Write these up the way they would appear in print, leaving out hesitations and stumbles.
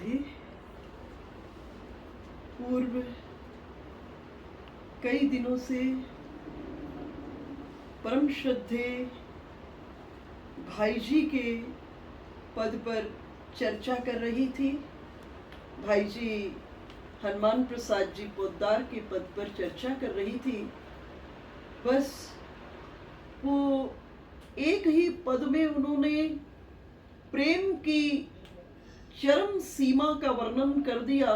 जी, पूर्व कई दिनों से परम श्रद्धेय भाई जी के पद पर चर्चा कर रही थी। भाई जी हनुमान प्रसाद जी पोद्दार के पद पर चर्चा कर रही थी। बस वो एक ही पद में उन्होंने प्रेम की चरम सीमा का वर्णन कर दिया।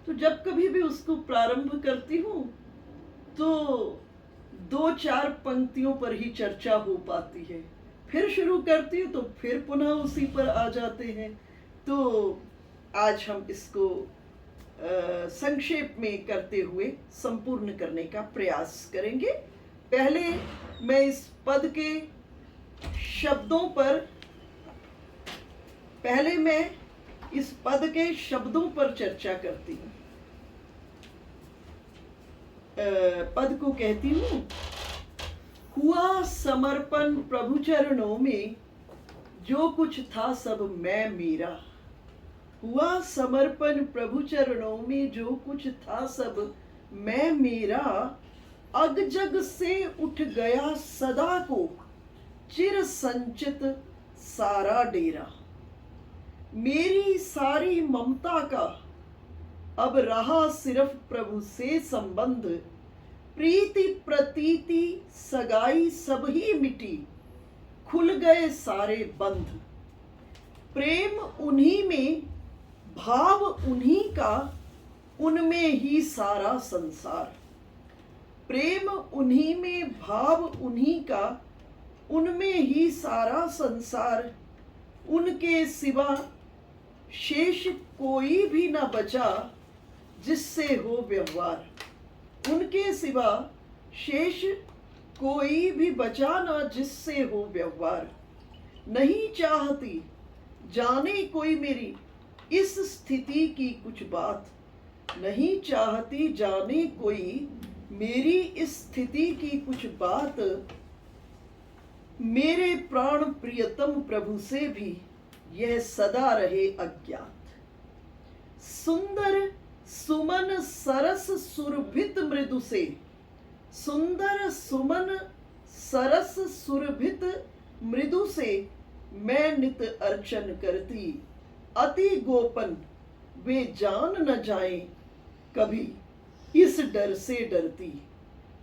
तो जब कभी भी उसको प्रारंभ करती हूँ तो 2-4 पंक्तियों पर ही चर्चा हो पाती है, फिर शुरू करती हूँ तो फिर पुनः उसी पर आ जाते हैं। तो आज हम इसको संक्षेप में करते हुए संपूर्ण करने का प्रयास करेंगे। पहले मैं इस पद के शब्दों पर चर्चा करती हूँ। पद को कहती हूँ, हुआ समर्पण प्रभु चरणों में, जो कुछ था सब मैं मेरा। हुआ समर्पण प्रभु चरणों में, जो कुछ था सब मैं मेरा। अग जग से उठ गया सदा को, चिर संचित सारा डेरा। मेरी सारी ममता का अब रहा सिर्फ प्रभु से संबंध। प्रीति प्रतीति सगाई सब ही मिटी, खुल गए सारे बंध। प्रेम उन्हीं में, भाव उन्हीं का, उनमें ही सारा संसार। प्रेम उन्हीं में, भाव उन्हीं का, उनमें ही सारा संसार। उनके सिवा शेष कोई भी न बचा, जिससे हो व्यवहार। उनके सिवा शेष कोई भी बचा ना, जिससे हो व्यवहार। नहीं चाहती जाने कोई मेरी इस स्थिति की कुछ बात। नहीं चाहती जाने कोई मेरी इस स्थिति की कुछ बात। मेरे प्राण प्रियतम प्रभु से भी यह सदा रहे अज्ञात। सुंदर सुमन सरस सुरभित मृदु से, सुंदर सुमन सरस सुरभित मृदु से, मैं नित अर्चन करती। अति गोपन वे जान न जाए कभी, इस डर से डरती।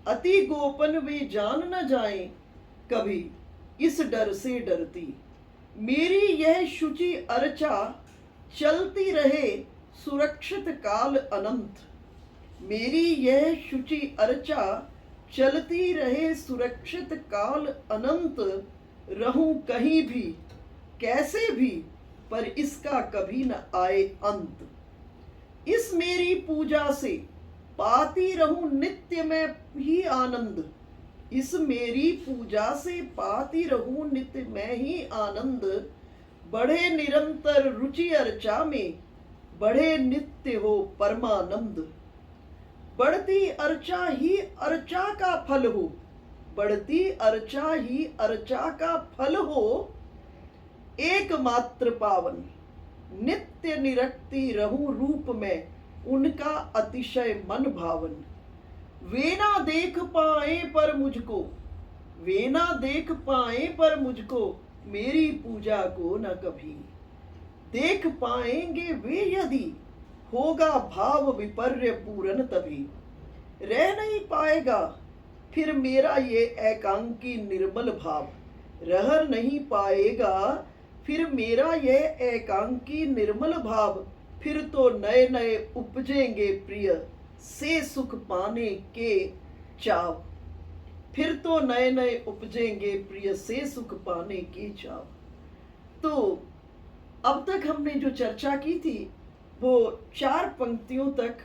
अति गोपन वे जान न जाए कभी, इस डर से डरती। मेरी यह शुचि अर्चा चलती रहे सुरक्षित काल अनंत। मेरी यह शुचि अर्चा चलती रहे सुरक्षित काल अनंत। रहूं कहीं भी कैसे भी, पर इसका कभी न आए अंत। इस मेरी पूजा से पाती रहूं नित्य मैं ही आनंद। इस मेरी पूजा से पाती रहूं नित्य मैं ही आनंद। बढ़े निरंतर रुचि अर्चा में, बढ़े नित्य हो परमानंद। बढ़ती अर्चा ही अर्चा का फल हो, बढ़ती अर्चा ही अर्चा का फल हो। एकमात्र पावन नित्य निरक्ति रहूं रूप में, उनका अतिशय मन भावन। वे ना देख पाए पर मुझको, वे ना देख पाए पर मुझको, मेरी पूजा को न कभी। देख पाएंगे वे यदि, होगा भाव विपर्य पूरन तभी। रह नहीं पाएगा फिर मेरा ये एकांकी निर्मल भाव। रह नहीं पाएगा फिर मेरा ये एकांकी निर्मल भाव। फिर तो नए नए उपजेंगे प्रिय से सुख पाने के चाव। फिर तो नए नए उपजेंगे प्रिय से सुख पाने के चाव। तो अब तक हमने जो चर्चा की थी वो 4 पंक्तियों तक।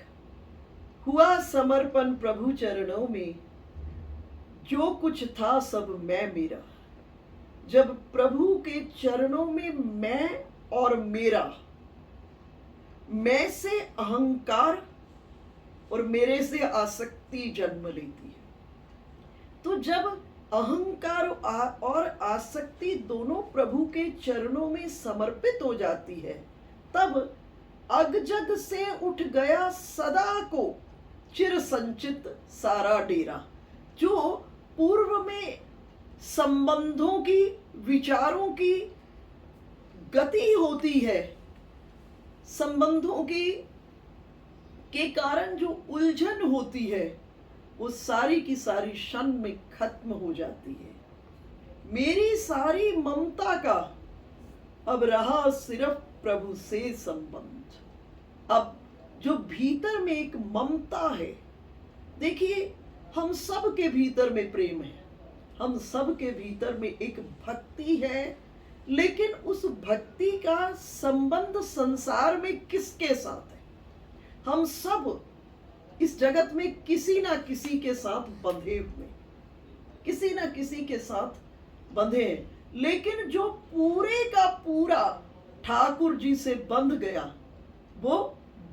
हुआ समर्पण प्रभु चरणों में, जो कुछ था सब मैं मेरा। जब प्रभु के चरणों में मैं और मेरा, मैं से अहंकार और मेरे से आसक्ति जन्म लेती है। तो जब अहंकार और आसक्ति दोनों प्रभु के चरणों में समर्पित हो जाती है, तब अग जग से उठ गया सदा को चिर संचित सारा डेरा। जो पूर्व में संबंधों की, विचारों की गति होती है, संबंधों की के कारण जो उलझन होती है, वो सारी की सारी क्षण में खत्म हो जाती है। मेरी सारी ममता का अब रहा सिर्फ प्रभु से संबंध। अब जो भीतर में एक ममता है, देखिए हम सब के भीतर में प्रेम है, हम सब के भीतर में एक भक्ति है, लेकिन उस भक्ति का संबंध संसार में किसके साथ है? हम सब इस जगत में किसी ना किसी के साथ बंधे हुए, किसी ना किसी के साथ बंधे हैं। लेकिन जो पूरे का पूरा ठाकुर जी से बंध गया वो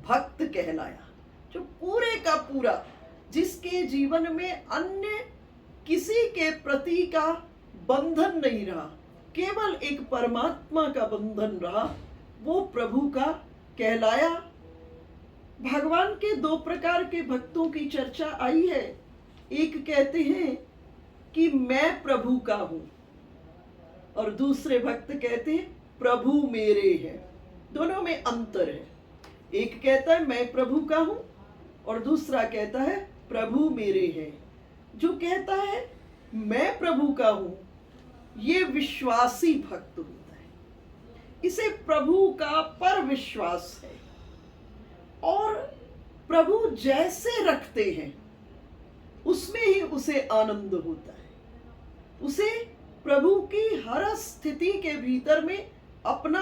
भक्त कहलाया। जो पूरे का पूरा, जिसके जीवन में अन्य किसी के प्रति का बंधन नहीं रहा, केवल एक परमात्मा का बंधन रहा, वो प्रभु का कहलाया। भगवान के दो प्रकार के भक्तों की चर्चा आई है। एक कहते हैं कि मैं प्रभु का हूं, और दूसरे भक्त कहते हैं प्रभु मेरे हैं। दोनों में अंतर है। एक कहता है मैं प्रभु का हूं, और दूसरा कहता है प्रभु मेरे हैं। जो कहता है मैं प्रभु का हूं, ये विश्वासी भक्त होता है। इसे प्रभु का पर विश्वास है, और प्रभु जैसे रखते हैं उसमें ही उसे आनंद होता है। उसे प्रभु की हर स्थिति के भीतर में अपना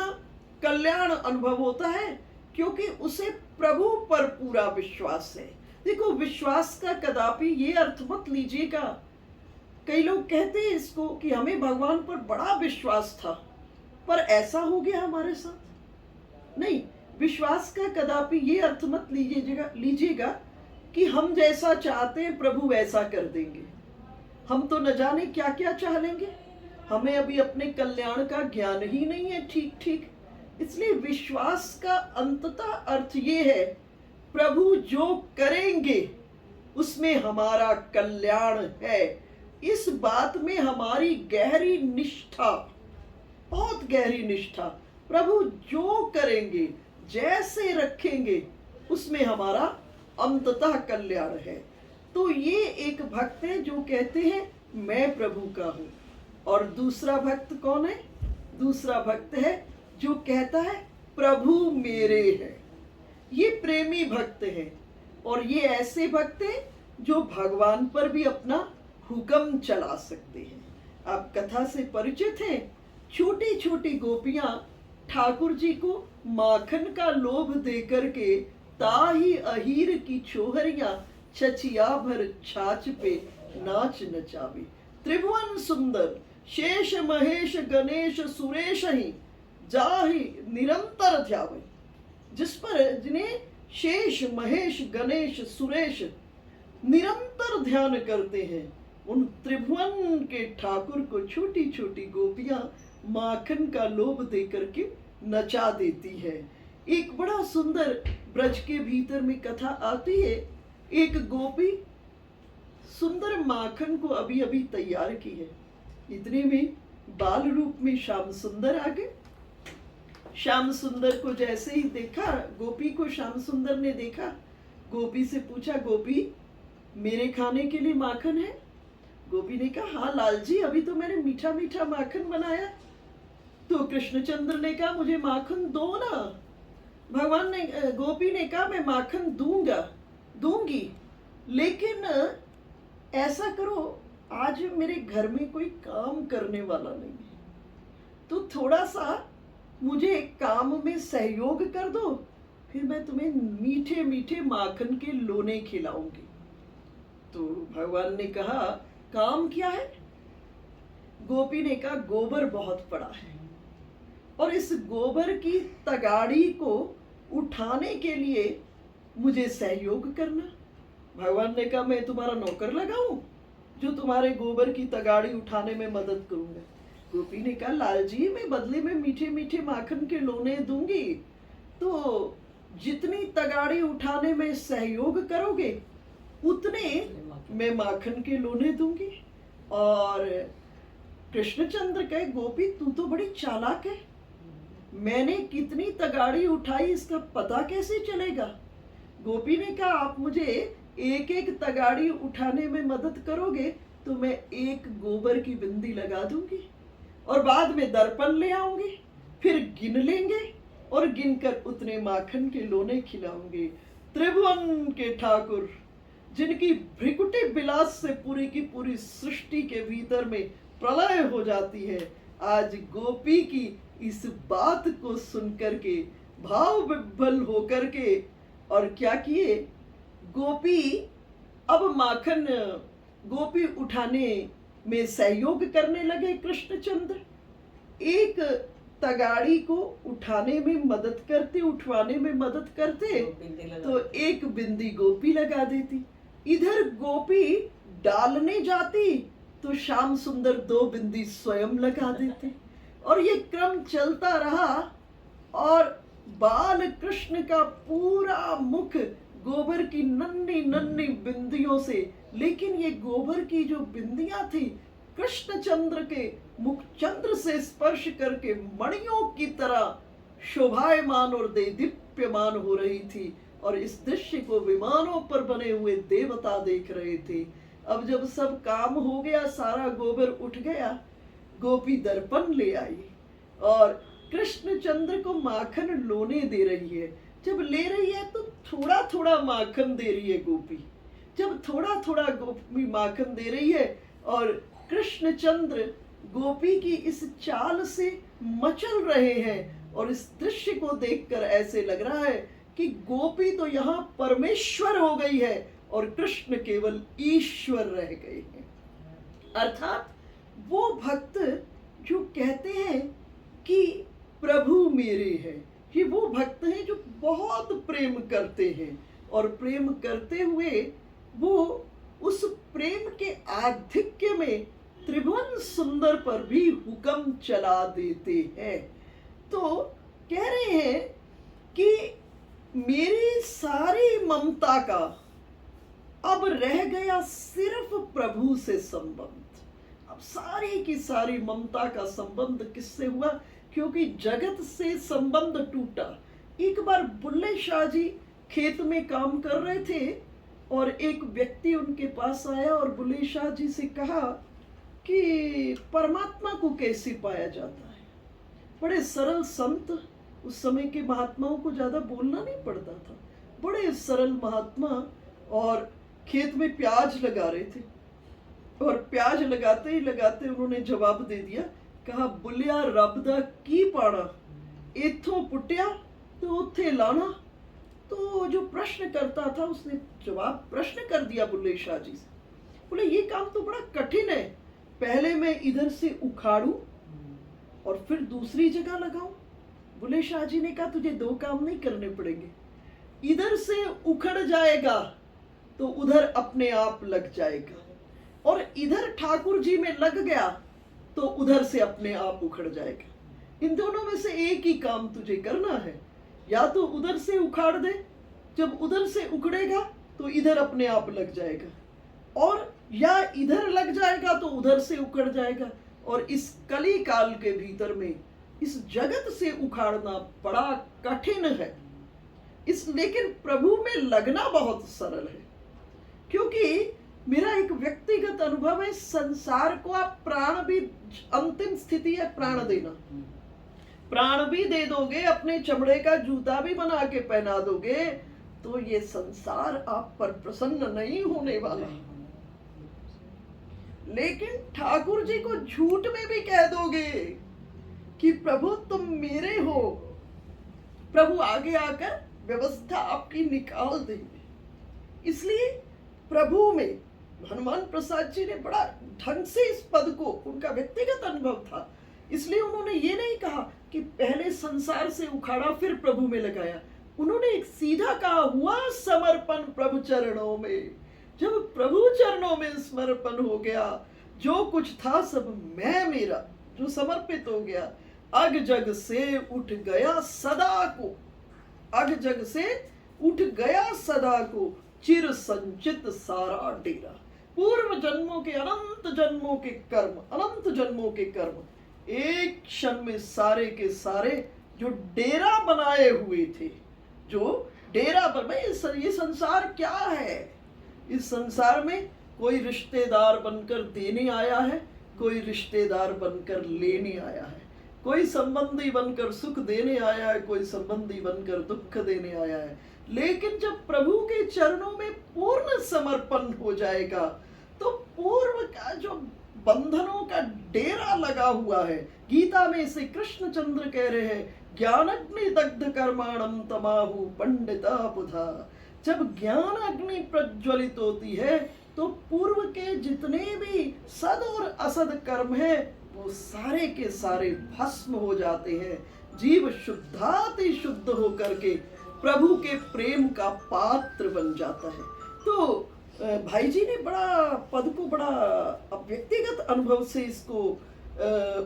कल्याण अनुभव होता है, क्योंकि उसे प्रभु पर पूरा विश्वास है। देखो, विश्वास का कदापि ये अर्थ मत लीजिएगा। कई लोग कहते हैं इसको कि हमें भगवान पर बड़ा विश्वास था, पर ऐसा हो गया हमारे साथ। नहीं, विश्वास का कदापि ये अर्थ मत लीजिएगा कि हम जैसा चाहते हैं प्रभु वैसा कर देंगे। हम तो न जाने क्या क्या चाह लेंगे, हमें अभी अपने कल्याण का ज्ञान ही नहीं है ठीक। इसलिए विश्वास का अंततः अर्थ ये है, प्रभु जो करेंगे उसमें हमारा कल्याण है। इस बात में हमारी गहरी निष्ठा, बहुत गहरी निष्ठा, प्रभु जो करेंगे, जैसे रखेंगे, उसमें हमारा अंततः कल्याण है। तो ये एक भक्त है जो कहते हैं मैं प्रभु का हूं। और दूसरा भक्त कौन है? दूसरा भक्त है जो कहता है प्रभु मेरे हैं। ये प्रेमी भक्त हैं, और ये ऐसे भक्त हैं जो भगवान पर भी अपना हुक्म चला सकते हैं। आप कथा से परिचित हैं। छोटी छोटी गोपियां ठाकुर जी को माखन का लोभ देकर के ताही अहीर की छोहरियां छचिया भर छाछ पे नाच नचावे। त्रिभुवन सुंदर शेष महेश गणेश सुरेश ही जाहि निरंतर ध्यावे। जिस पर जिन्हें शेष महेश गणेश सुरेश निरंतर ध्यान करते हैं, उन त्रिभुवन के ठाकुर को छोटी छोटी गोपियां माखन का लोभ देकर के नचा देती है। एक बड़ा सुंदर ब्रज के भीतर में कथा आती है। एक गोपी सुंदर माखन को अभी अभी तैयार की है, इतने में बाल रूप में श्याम सुंदर आ गए। श्याम सुंदर को जैसे ही देखा, गोपी को श्याम सुंदर ने देखा, गोपी से पूछा, गोपी मेरे खाने के लिए माखन है? गोपी ने कहा, हाँ लाल जी, अभी तो मैंने मीठा मीठा माखन बनाया। तो कृष्णचंद्र ने कहा, मुझे माखन दो ना। भगवान ने, गोपी ने कहा, मैं माखन दूंगी, लेकिन ऐसा करो, आज मेरे घर में कोई काम करने वाला नहीं है, तो थोड़ा सा मुझे काम में सहयोग कर दो, फिर मैं तुम्हें मीठे मीठे माखन के लोने खिलाऊंगी। तो भगवान ने कहा, काम क्या है? गोपी ने कहा, गोबर बहुत पड़ा है, और इस गोबर की तगाड़ी को उठाने के लिए मुझे सहयोग करना। भगवान ने कहा, मैं तुम्हारा नौकर लगाऊं जो तुम्हारे गोबर की तगाड़ी उठाने में मदद करूंगा? गोपी ने कहा, लाल जी, मैं बदले में मीठे मीठे माखन के लोने दूंगी, तो जितनी तगाड़ी उठाने में सहयोग करोगे उतने मैं माखन के लोने दूंगी। और कृष्णचंद्र कहे, गोपी तू तो बड़ी चालाक है, मैंने कितनी तगाड़ी उठाई इसका पता कैसे चलेगा? गोपी ने कहा, आप मुझे एक एक तगाड़ी उठाने में मदद करोगे तो मैं एक गोबर की बिंदी लगा दूंगी और बाद में दर्पण ले आऊंगी, फिर गिन लेंगे और गिनकर उतने माखन के लोने खिलाऊंगे। त्रिभुवन के ठाकुर जिनकी भ्रिकुटी विलास से पूरी की पूरी सृष्टि के भीतर में प्रलय हो जाती है, आज गोपी की इस बात को सुनकर के भाव विभ्वल होकर के और क्या किए, गोपी अब माखन गोपी उठाने में सहयोग करने लगे। कृष्णचंद्र एक तगाड़ी को उठाने में मदद करते, उठवाने में मदद करते तो एक बिंदी गोपी लगा देती। इधर गोपी डालने जाती तो श्याम सुंदर दो बिंदी स्वयं लगा देते और ये क्रम चलता रहा और बाल कृष्ण का पूरा मुख गोबर की नन्ही नन्ही बिंदियों से, लेकिन ये गोबर की जो बिंदियां थी कृष्णचंद्र के मुख चंद्र से स्पर्श करके मणियों की तरह शोभायमान और देदीप्यमान हो रही थी और इस दृश्य को विमानों पर बने हुए देवता देख रहे थे। अब जब सब काम हो गया, सारा गोबर उठ गया, गोपी दर्पण ले आई और कृष्णचंद्र को माखन लोने दे रही है। जब ले रही है तो थोड़ा थोड़ा माखन दे रही है गोपी। जब थोड़ा थोड़ा गोपी माखन दे रही है और कृष्णचंद्र गोपी की इस चाल से मचल रहे हैं और इस दृश्य को देखकर ऐसे लग रहा है कि गोपी तो यहाँ परमेश्वर हो गई है और कृष्ण केवल ईश्वर रह गए हैं। अर्थात वो भक्त जो कहते हैं कि प्रभु मेरे हैं, ये वो भक्त हैं जो बहुत प्रेम करते हैं और प्रेम करते हुए वो उस प्रेम के आधिक्य में त्रिभुवन सुंदर पर भी हुक्म चला देते हैं। तो कह रहे हैं कि मेरी सारी ममता का अब रह गया सिर्फ प्रभु से संबंध। अब सारी की सारी ममता का संबंध किससे हुआ? क्योंकि जगत से संबंध टूटा। एक बार बुल्ले शाह जी खेत में काम कर रहे थे और एक व्यक्ति उनके पास आया और बुल्ले शाह जी से कहा कि परमात्मा को कैसे पाया जाता है? बड़े सरल संत, उस समय के महात्माओं को ज्यादा बोलना नहीं पड़ता था, बड़े सरल महात्मा, और खेत में प्याज लगा रहे थे और प्याज लगाते ही लगाते उन्होंने जवाब दे दिया, कहा बुलिया रब दा की पाना, इथों पुटिया तो उथे लाना। तो जो प्रश्न करता था उसने जवाब प्रश्न कर दिया बुल्ले शाह जी से, बोले ये काम तो बड़ा कठिन है, पहले मैं इधर से उखाड़ूं और फिर दूसरी जगह लगाऊं। बुल्ले शाह जी ने कहा तुझे दो काम नहीं करने पड़ेंगे, इधर से उखड़ जाएगा तो उधर अपने आप लग जाएगा, और इधर ठाकुर जी में लग गया तो उधर से अपने आप उखड़ जाएगा। इन दोनों में से एक ही काम तुझे करना है, या तो उधर से उखाड़ दे, जब उधर से उखड़ेगा तो इधर अपने आप लग जाएगा, और या इधर लग जाएगा तो उधर से उखड़ जाएगा। और इस कली काल के भीतर में इस जगत से उखाड़ना बड़ा कठिन है, इस लेकिन प्रभु में लगना बहुत सरल है। क्योंकि मेरा एक व्यक्तिगत अनुभव है, संसार को आप प्राण भी, अंतिम स्थिति है प्राण देना, प्राण भी दे दोगे, अपने चमड़े का जूता भी बना के पहना दोगे, तो ये संसार आप पर प्रसन्न नहीं होने वाला। लेकिन ठाकुर जी को झूठ में भी कह दोगे कि प्रभु तुम मेरे हो, प्रभु आगे आकर व्यवस्था आपकी निकाल देंगे। इसलिए प्रभु में हनुमान प्रसाद जी ने बड़ा ढंग से इस पद को, उनका व्यक्तिगत अनुभव था, इसलिए उन्होंने ये नहीं कहा कि पहले संसार से उखाड़ा फिर प्रभु में लगाया। उन्होंने एक सीधा कहा, हुआ समर्पण प्रभु चरणों में। जब प्रभु चरणों में समर्पण हो गया, जो कुछ था सब मैं मेरा, जो समर्पित हो गया, अग जग से उठ गया सदा को। अग जग से उठ गया सदा को, चिर संचित सारा डेरा। पूर्व जन्मों के अनंत जन्मों के कर्म, अनंत जन्मों के कर्म एक क्षण में सारे के सारे जो डेरा बनाए हुए थे, जो डेरा भाई ये संसार क्या है? इस संसार में कोई रिश्तेदार बनकर देने आया है, कोई रिश्तेदार बनकर लेने आया है, कोई संबंधी बनकर सुख देने आया है, कोई संबंधी बनकर दुख देने आया है। लेकिन जब प्रभु के चरणों में पूर्ण समर्पण हो जाएगा तो पूर्व का जो बंधनों का डेरा लगा हुआ है, गीता में से कृष्णचंद्र कह रहे हैं, ज्ञानाग्नि दग्ध कर्माणम तमाहु पंडिता बुधा। जब ज्ञान अग्नि प्रज्वलित होती है तो पूर्व के जितने भी सद और असद कर्म है वो सारे के सारे भस्म हो जाते हैं। जीव शुद्धाति शुद्ध होकर के प्रभु के प्रेम का पात्र बन जाता है। तो भाई जी ने पद को बड़ा व्यक्तिगत अनुभव से इसको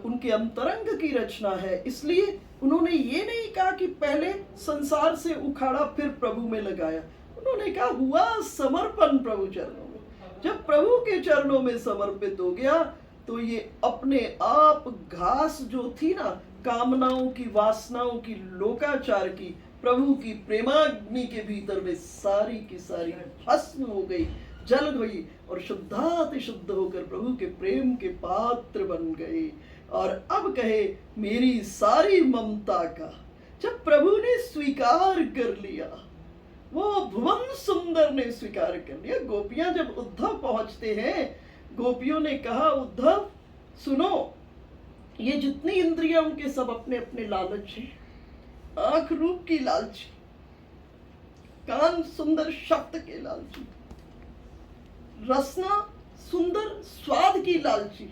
उनके अंतरंग की रचना है, इसलिए उन्होंने ये नहीं कहा कि पहले संसार से उखाड़ा फिर प्रभु में लगाया। उन्होंने कहा हुआ समर्पण प्रभु चरणों में। जब प्रभु के चरणों में समर्पित हो गया तो ये अपने आप घास जो थी ना, कामनाओं की, वासनाओं की, लोकाचार की, प्रभु की प्रेमाग्नि के भीतर में सारी की सारी भस्म हो गई, जल गई और शुद्धाति शुद्ध होकर प्रभु के प्रेम के पात्र बन गए। और अब कहे मेरी सारी ममता का जब प्रभु ने स्वीकार कर लिया, वो भुवन सुंदर ने स्वीकार कर लिया। गोपियां जब उद्धव पहुंचते हैं, गोपियों ने कहा उद्धव सुनो, ये जितनी इंद्रियां उनके सब अपने अपने लालच है। आंख रूप की लालची, कान सुंदर शब्द के लालची, रसना सुंदर स्वाद की लालची,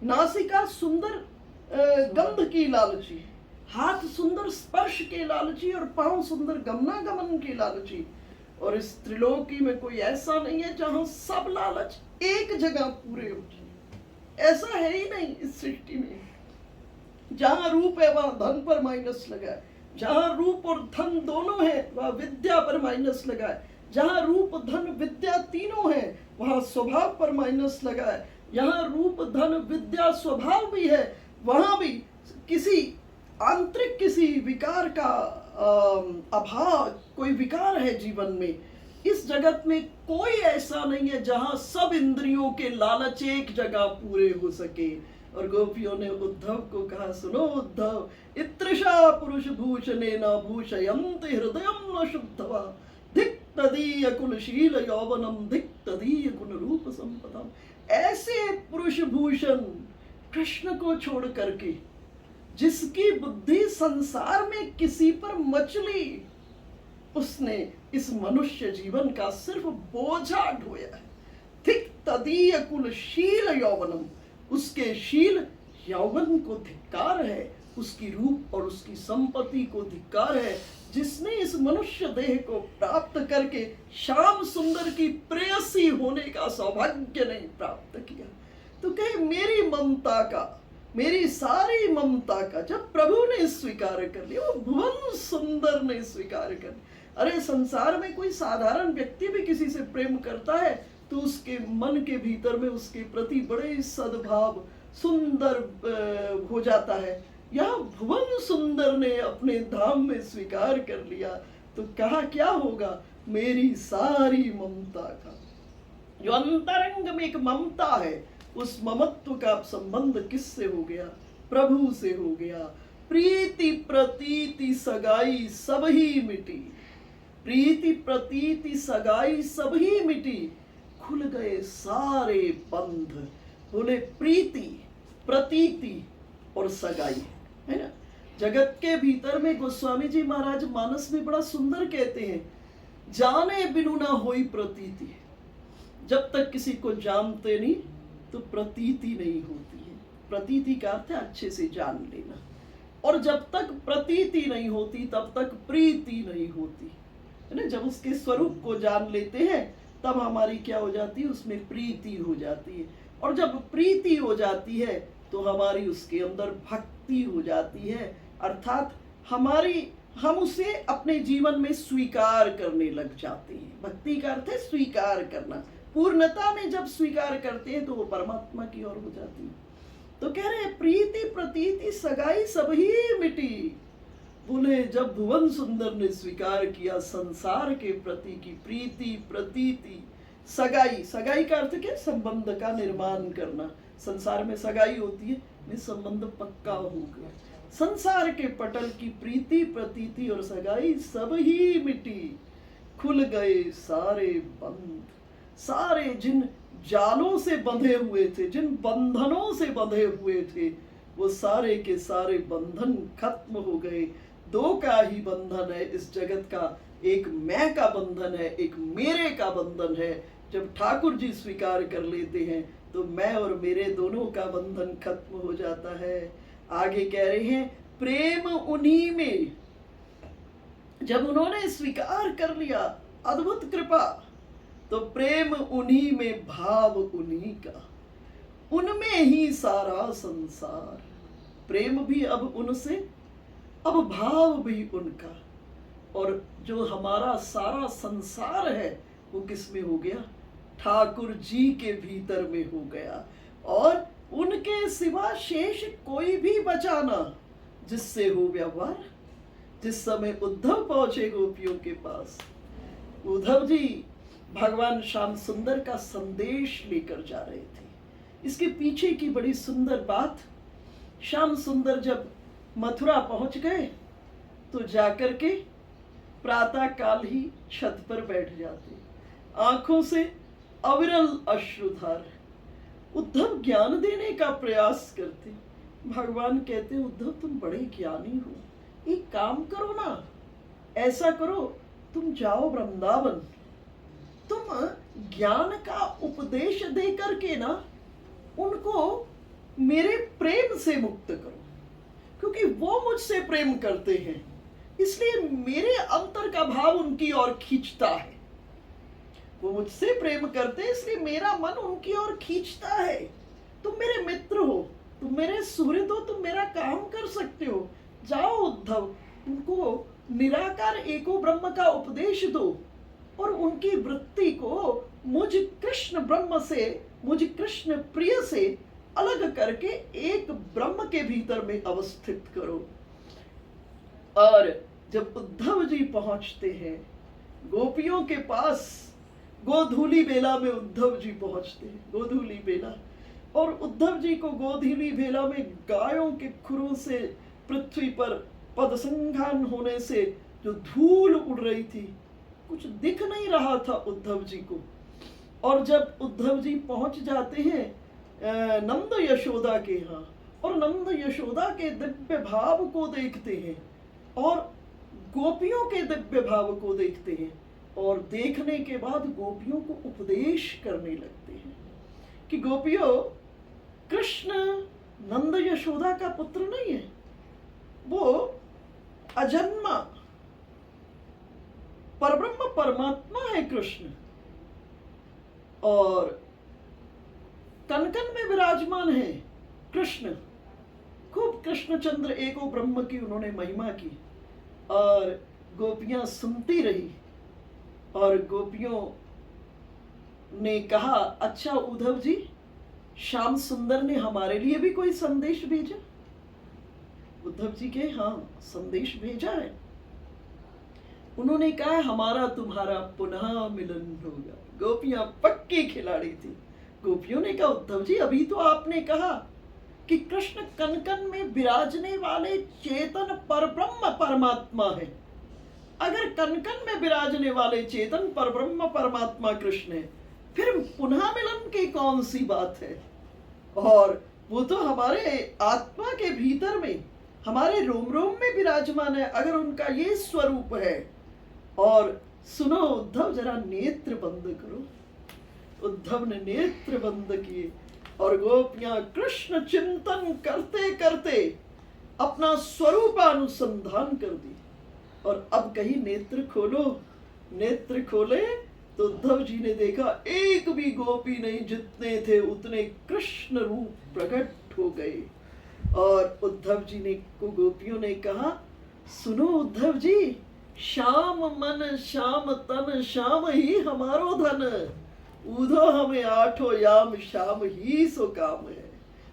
नासिका सुंदर गंध की लालची, हाथ सुंदर स्पर्श के लालची और पांव सुंदर गमनागमन के लालची। और इस त्रिलोकी में कोई ऐसा नहीं है जहां सब लालच एक जगह पूरे हो जाए। ऐसा है ही नहीं इस सृष्टि में। जहां रूप है वहां धन पर माइनस लगा है, जहां रूप और धन दोनों है वहां विद्या पर माइनस लगा है, जहां रूप धन विद्या तीनों है वहां स्वभाव पर माइनस लगा है, जहां रूप धन विद्या स्वभाव भी है वहां भी किसी आंतरिक किसी विकार का अभाव, कोई विकार है जीवन में। इस जगत में कोई ऐसा नहीं है जहां सब इंद्रियों के लालच एक जगह पूरे हो सके। और गोपियों ने उद्धव को कहा सुनो उद्धव, इत्रषा पुरुष भूषणे न भूषयन्ति हृदयं न शुद्धवा, धिक् तदीय कुलशील यौवनम, धिक् तदीय कुल रूप संपदम। ऐसे पुरुष भूषण कृष्ण को छोड़ करके जिसकी बुद्धि संसार में किसी पर मचली, उसने इस मनुष्य जीवन का सिर्फ बोझा ढोया है। धिक् तदीय कुलशील यौवनम, उसके शील यौवन को धिक्कार है, उसकी रूप और उसकी संपत्ति को धिक्कार है। जिसने इस मनुष्य देह को प्राप्त करके श्याम सुंदर की प्रेयसी होने का सौभाग्य नहीं प्राप्त किया। तो कहे मेरी ममता का, मेरी सारी ममता का जब प्रभु ने स्वीकार कर लिया, वो भुवन सुंदर ने स्वीकार कर लिया। अरे संसार में कोई साधारण व्यक्ति भी किसी से प्रेम करता है तो उसके मन के भीतर में उसके प्रति बड़े सद्भाव सुंदर हो जाता है। यह भुवन सुंदर ने अपने धाम में स्वीकार कर लिया तो कहा क्या होगा, मेरी सारी ममता का। जो अंतरंग में एक ममता है, उस ममत्व का संबंध किससे हो गया? प्रभु से हो गया। प्रीति प्रतीति सगाई सब ही मिटी, प्रीति प्रतीति सगाई सब ही मिटी, खुल गए सारे बंध। बोले प्रीति, प्रतीति और सगाई, है ना। जगत के भीतर में गोस्वामी जी महाराज मानस में बड़ा सुंदर कहते हैं, जाने बिनु ना होई प्रतीति। जब तक किसी को जानते नहीं तो प्रतीति नहीं होती है। प्रतीति का अर्थ है अच्छे से जान लेना। और जब तक प्रतीति नहीं होती तब तक प्रीति नहीं होती, है ना। जब उसके स्वरूप को जान लेते हैं तब हमारी क्या हो जाती है, उसमें प्रीति हो जाती है। और जब प्रीति हो जाती है तो हमारी उसके अंदर भक्ति हो जाती है। अर्थात हम उसे अपने जीवन में स्वीकार करने लग जाते हैं। भक्ति का अर्थ है स्वीकार करना। पूर्णता में जब स्वीकार करते हैं तो वो परमात्मा की ओर हो जाती है। तो कह रहे हैं प्रीति प्रतीति सगाई सब ही मिटी। बोले जब भुवन सुंदर ने स्वीकार किया संसार के प्रति की प्रीति प्रतीति सगाई, सगाई का अर्थ क्या? संबंध का निर्माण करना। संसार में सगाई होती है, में संबंध पक्का हो गया। संसार के पटल की प्रीति प्रतीति और सगाई सब ही मिटी। खुल गए सारे बंध, सारे जिन जालों से बंधे हुए थे, जिन बंधनों से बंधे हुए थे, वो सारे के सारे बंधन खत्म हो गए। दो का ही बंधन है इस जगत का, एक मैं का बंधन है, एक मेरे का बंधन है। जब ठाकुर जी स्वीकार कर लेते हैं तो मैं और मेरे दोनों का बंधन खत्म हो जाता है। आगे कह रहे हैं प्रेम उन्हीं में, जब उन्होंने स्वीकार कर लिया अद्भुत कृपा, तो प्रेम उन्हीं में भाव उन्हीं का, उनमें ही सारा संसार। प्रेम भी अब उनसे, अब भाव भी उनका, और जो हमारा सारा संसार है वो किस में हो गया? ठाकुर जी के भीतर में हो गया। और उनके सिवा शेष कोई भी बचा ना जिससे हो व्यवहार। जिस समय उद्धव पहुंचे गोपियों के पास, उद्धव जी भगवान श्याम सुंदर का संदेश लेकर जा रहे थे। इसके पीछे की बड़ी सुंदर बात, श्याम सुंदर जब मथुरा पहुंच गए तो जाकर के प्रातः काल ही छत पर बैठ जाते, आंखों से अविरल अश्रुधार। उद्धव ज्ञान देने का प्रयास करते। भगवान कहते उद्धव तुम बड़े ज्ञानी हो, एक काम करो ना, ऐसा करो तुम जाओ वृंदावन, तुम ज्ञान का उपदेश दे करके ना उनको मेरे प्रेम से मुक्त करो, क्योंकि वो मुझसे प्रेम करते हैं, इसलिए मेरे अंतर का भाव उनकी ओर खींचता है। वो मुझसे प्रेम करते हैं इसलिए मेरा मन उनकी ओर खींचता है। तुम मेरे मित्र हो, तुम मेरे सुहृद हो, तुम मेरा काम कर सकते हो। जाओ उद्धव, उनको निराकार एको ब्रह्म का उपदेश दो और उनकी वृत्ति को मुझ कृष्ण ब्रह्म से, मुझ कृष्ण प्रिय से अलग करके एक ब्रह्म के भीतर में अवस्थित करो। और जब उद्धव जी पहुंचते हैं गोपियों के पास, गोधूली बेला में उद्धव जी पहुंचते हैं, गोधूली बेला, और उद्धव जी को गोधूली बेला में गायों के खुरों से पृथ्वी पर पदसंघान होने से जो धूल उड़ रही थी, कुछ दिख नहीं रहा था उद्धव जी को। और जब उद्धव जी पहुंच जाते हैं नंद यशोदा के यहाँ, और नंद यशोदा के दिव्य भाव को देखते हैं और गोपियों के दिव्य भाव को देखते हैं, और देखने के बाद गोपियों को उपदेश करने लगते हैं कि गोपियों, कृष्ण नंद यशोदा का पुत्र नहीं है, वो अजन्मा परब्रह्म परमात्मा है कृष्ण, और कनकन में विराजमान है कृष्ण। खूब कृष्णचंद्र एको ब्रह्म की उन्होंने महिमा की, और गोपियां सुनती रही। और गोपियों ने कहा, अच्छा उद्धव जी, श्याम सुंदर ने हमारे लिए भी कोई संदेश भेजा? उद्धव जी के हाँ, संदेश भेजा है। उन्होंने कहा हमारा तुम्हारा पुनः मिलन होगा। गोपियां पक्की खिलाड़ी थी। गोपियों ने कहा उद्धव जी, अभी तो आपने कहा कि कृष्ण कनकन में विराजने वाले चेतन परब्रह्म परमात्मा है। अगर कनकन में विराजने वाले चेतन परब्रह्म परमात्मा कृष्ण है, फिर पुनः मिलन की कौन सी बात है? और वो तो हमारे आत्मा के भीतर में, हमारे रोम रोम में विराजमान है, अगर उनका ये स्वरूप है। और सुनो उद्धव, जरा नेत्र बंद करो। उद्धव ने नेत्र बंद किए और गोपियां कृष्ण चिंतन करते करते अपना स्वरूपानुसंधान कर दी। और अब कहीं नेत्र खोलो। नेत्र खोले तो उद्धव जी ने देखा एक भी गोपी नहीं, जितने थे उतने कृष्ण रूप प्रकट हो गए। और उद्धव जी ने को गोपियों ने कहा, सुनो उद्धव जी, श्याम मन श्याम तन श्याम ही हमारो धन, ऊधो हमें आठो याम श्याम ही सो काम है।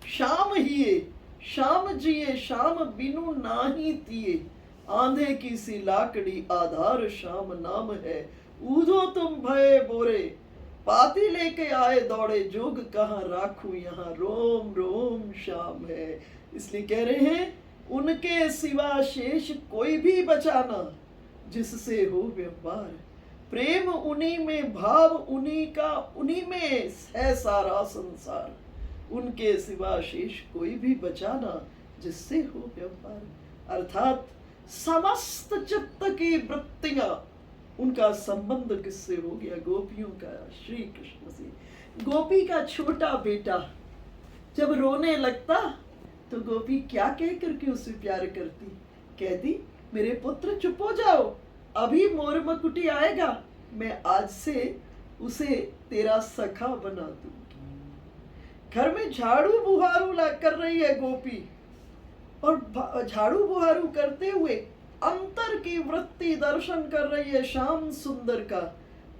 श्याम हिये श्याम जिये श्याम बिनु नाही तिये, आंधे की सी लाकड़ी आधार श्याम नाम है। ऊधो तुम भये बोरे पाती लेके आए दौड़े, जोग कहाँ राखू यहाँ रोम रोम श्याम है। इसलिए कह रहे हैं उनके सिवा शेष कोई भी बचाना, जिससे हो व्यापार। प्रेम उन्हीं में भाव उन्हीं का, उन्हीं में है सारा संसार। उनके सिवा शेष कोई भी बचाना, जिससे हो व्यापार। अर्थात समस्त चित्त की वृत्तियां, उनका संबंध किससे हो गया? गोपियों का, श्री कृष्ण से। गोपी का छोटा बेटा जब रोने लगता तो गोपी क्या कह करके उससे प्यार करती? कहती, मेरे पुत्र चुप हो जाओ, अभी मोर मकुटी आएगा, मैं आज से उसे तेरा सखा बना दूंगी। घर में झाड़ू बुहारू ला कर रही है गोपी, और झाड़ू बुहारू करते हुए अंतर की वृत्ति दर्शन कर रही है श्याम सुंदर का,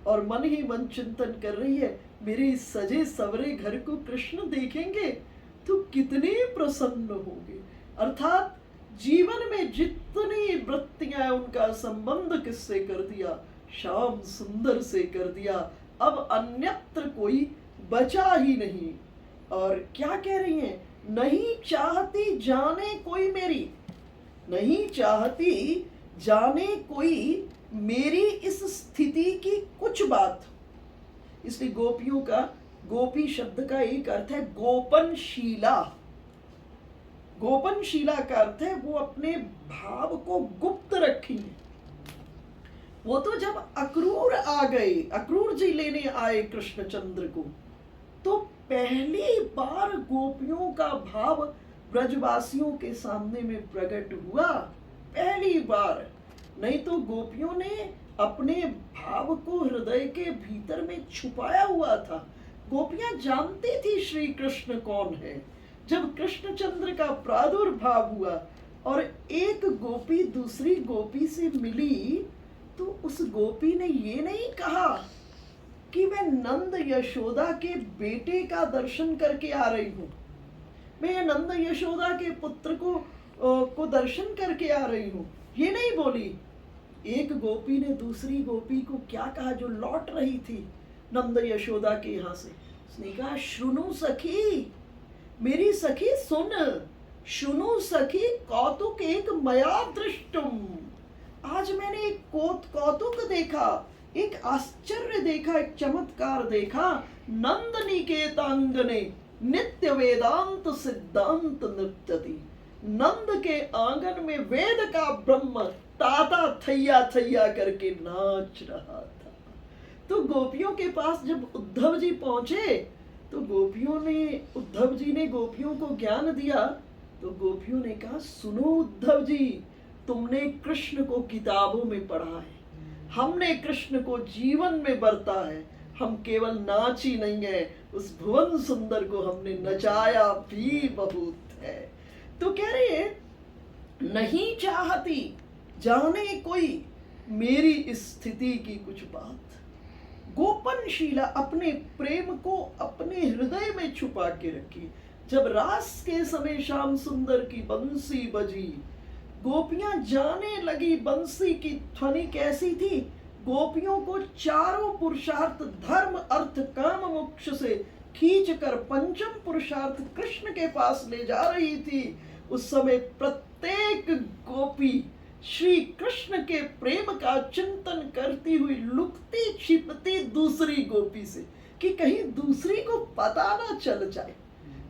और मन ही मन चिंतन कर रही है, मेरे इस सजे सवरे घर को कृष्ण देखेंगे तो कितने प्रसन्न होंगे। अर्थात जीवन में जितनी वृत्तियां, उनका संबंध किससे कर दिया? श्याम सुंदर से कर दिया। अब अन्यत्र कोई बचा ही नहीं। और क्या कह रही हैं? नहीं चाहती जाने कोई मेरी, नहीं चाहती जाने कोई मेरी इस स्थिति की कुछ बात। इसलिए गोपियों का, गोपी शब्द का एक अर्थ है गोपनशीला। गोपनशीला का अर्थ है वो अपने भाव को गुप्त रखी। वो तो जब अक्रूर आ गए, अक्रूर जी लेने आए कृष्णचंद्र को, तो पहली बार गोपियों का भाव ब्रजवासियों के सामने में प्रकट हुआ, पहली बार। नहीं तो गोपियों ने अपने भाव को हृदय के भीतर में छुपाया हुआ था। गोपियां जानती थी श्री कृष्ण कौन है। जब कृष्णचंद्र का प्रादुर्भाव हुआ और एक गोपी दूसरी गोपी से मिली, तो उस गोपी ने ये नहीं कहा कि मैं नंद यशोदा के बेटे का दर्शन करके आ रही हूँ, मैं नंद यशोदा के पुत्र को दर्शन करके आ रही हूँ, ये नहीं बोली। एक गोपी ने दूसरी गोपी को क्या कहा जो लौट रही थी नंद यशोदा के यहाँ से? उसने कहा, श्रुनु सखी, मेरी सखी सुन, शुनु सखी कौतुक एक मया दृष्टुम। आज मैंने एक कौतुक देखा, एक आश्चर्य देखा, एक चमत्कार देखा। नंद निकेतांगने नित्य वेदांत सिद्धांत नृत्यति। नंद के आंगन में वेद का ब्रह्म ताता थैया थैया करके नाच रहा था। तो गोपियों के पास जब उद्धव जी पहुंचे, तो गोपियों ने, उद्धव जी ने गोपियों को ज्ञान दिया। तो गोपियों ने कहा, सुनो उद्धव जी, तुमने कृष्ण को किताबों में पढ़ा है, हमने कृष्ण को जीवन में बरता है। हम केवल नाच ही नहीं है, उस भुवन सुंदर को हमने नचाया भी बहुत है। तो कह रहे हैं, नहीं चाहती जाने कोई मेरी इस स्थिति की कुछ बात। गोपनशीला, अपने प्रेम को अपने हृदय में छुपा के रखी। जब रास के समय श्याम सुंदर की बंसी बजी, गोपियां जाने लगी बंसी की ध्वनि कैसी थी। गोपियों को चारों पुरुषार्थ धर्म अर्थ काम मोक्ष से खींच कर पंचम पुरुषार्थ कृष्ण के पास ले जा रही थी। उस समय प्रत्येक गोपी श्री कृष्ण के प्रेम का चिंतन करती हुई लुकती छिपती दूसरी गोपी से, कि कहीं दूसरी को पता ना चल जाए।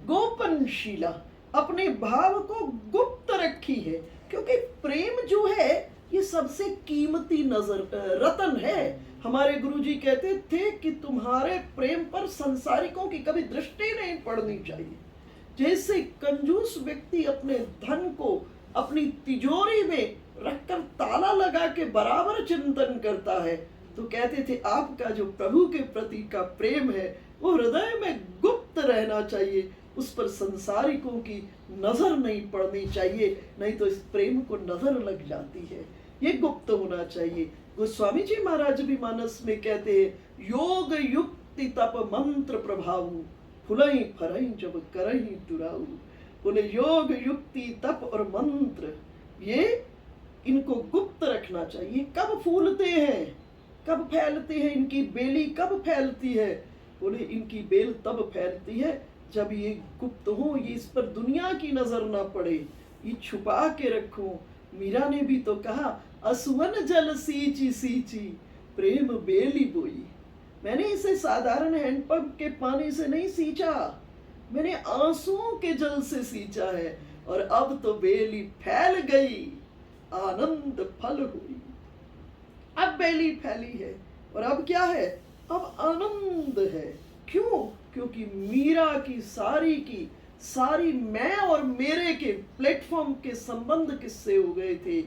गोपनशीला, अपने भाव को गुप्त रखी है, क्योंकि प्रेम जो है ये सबसे कीमती रतन है। हमारे गुरुजी कहते थे कि तुम्हारे प्रेम पर संसारिकों की कभी दृष्टि नहीं पड़नी चाहिए। जैसे कंजूस व्यक्ति अपने धन को अपनी तिजोरी में रखकर ताला लगा के बराबर चिंतन करता है, तो कहते थे आपका जो प्रभु के प्रति का प्रेम है वो हृदय में गुप्त रहना चाहिए। उस पर संसारिकों की नजर नहीं पड़नी चाहिए, नहीं तो इस प्रेम को नजर लग जाती है। ये गुप्त होना चाहिए। गोस्वामी जी महाराज भी मानस में कहते हैं, योग युक्ति तप मंत्र प्रभाव फुलई फरई जब करई तुराऊ। बोले योग युक्ति तप और मंत्र, ये इनको गुप्त रखना चाहिए। कब फूलते हैं, कब फैलते हैं, इनकी बेली कब फैलती है? बोले इनकी बेल तब फैलती है जब ये गुप्त हो, ये इस पर दुनिया की नजर ना पड़े, ये छुपा के रखो। मीरा ने भी तो कहा, असुवन जल सींची सींची प्रेम बेली बोई। मैंने इसे साधारण हैंडपंप के पानी से नहीं सींचा, मैंने आंसुओं के जल से सींचा है, और अब तो बेली फैल गई, आनंद फल हुई। अब बेली फैली है, और अब क्या है? अब आनंद है। क्यों? क्योंकि मीरा की सारी मैं और मेरे के प्लेटफॉर्म के संबंध किससे हो गए थे?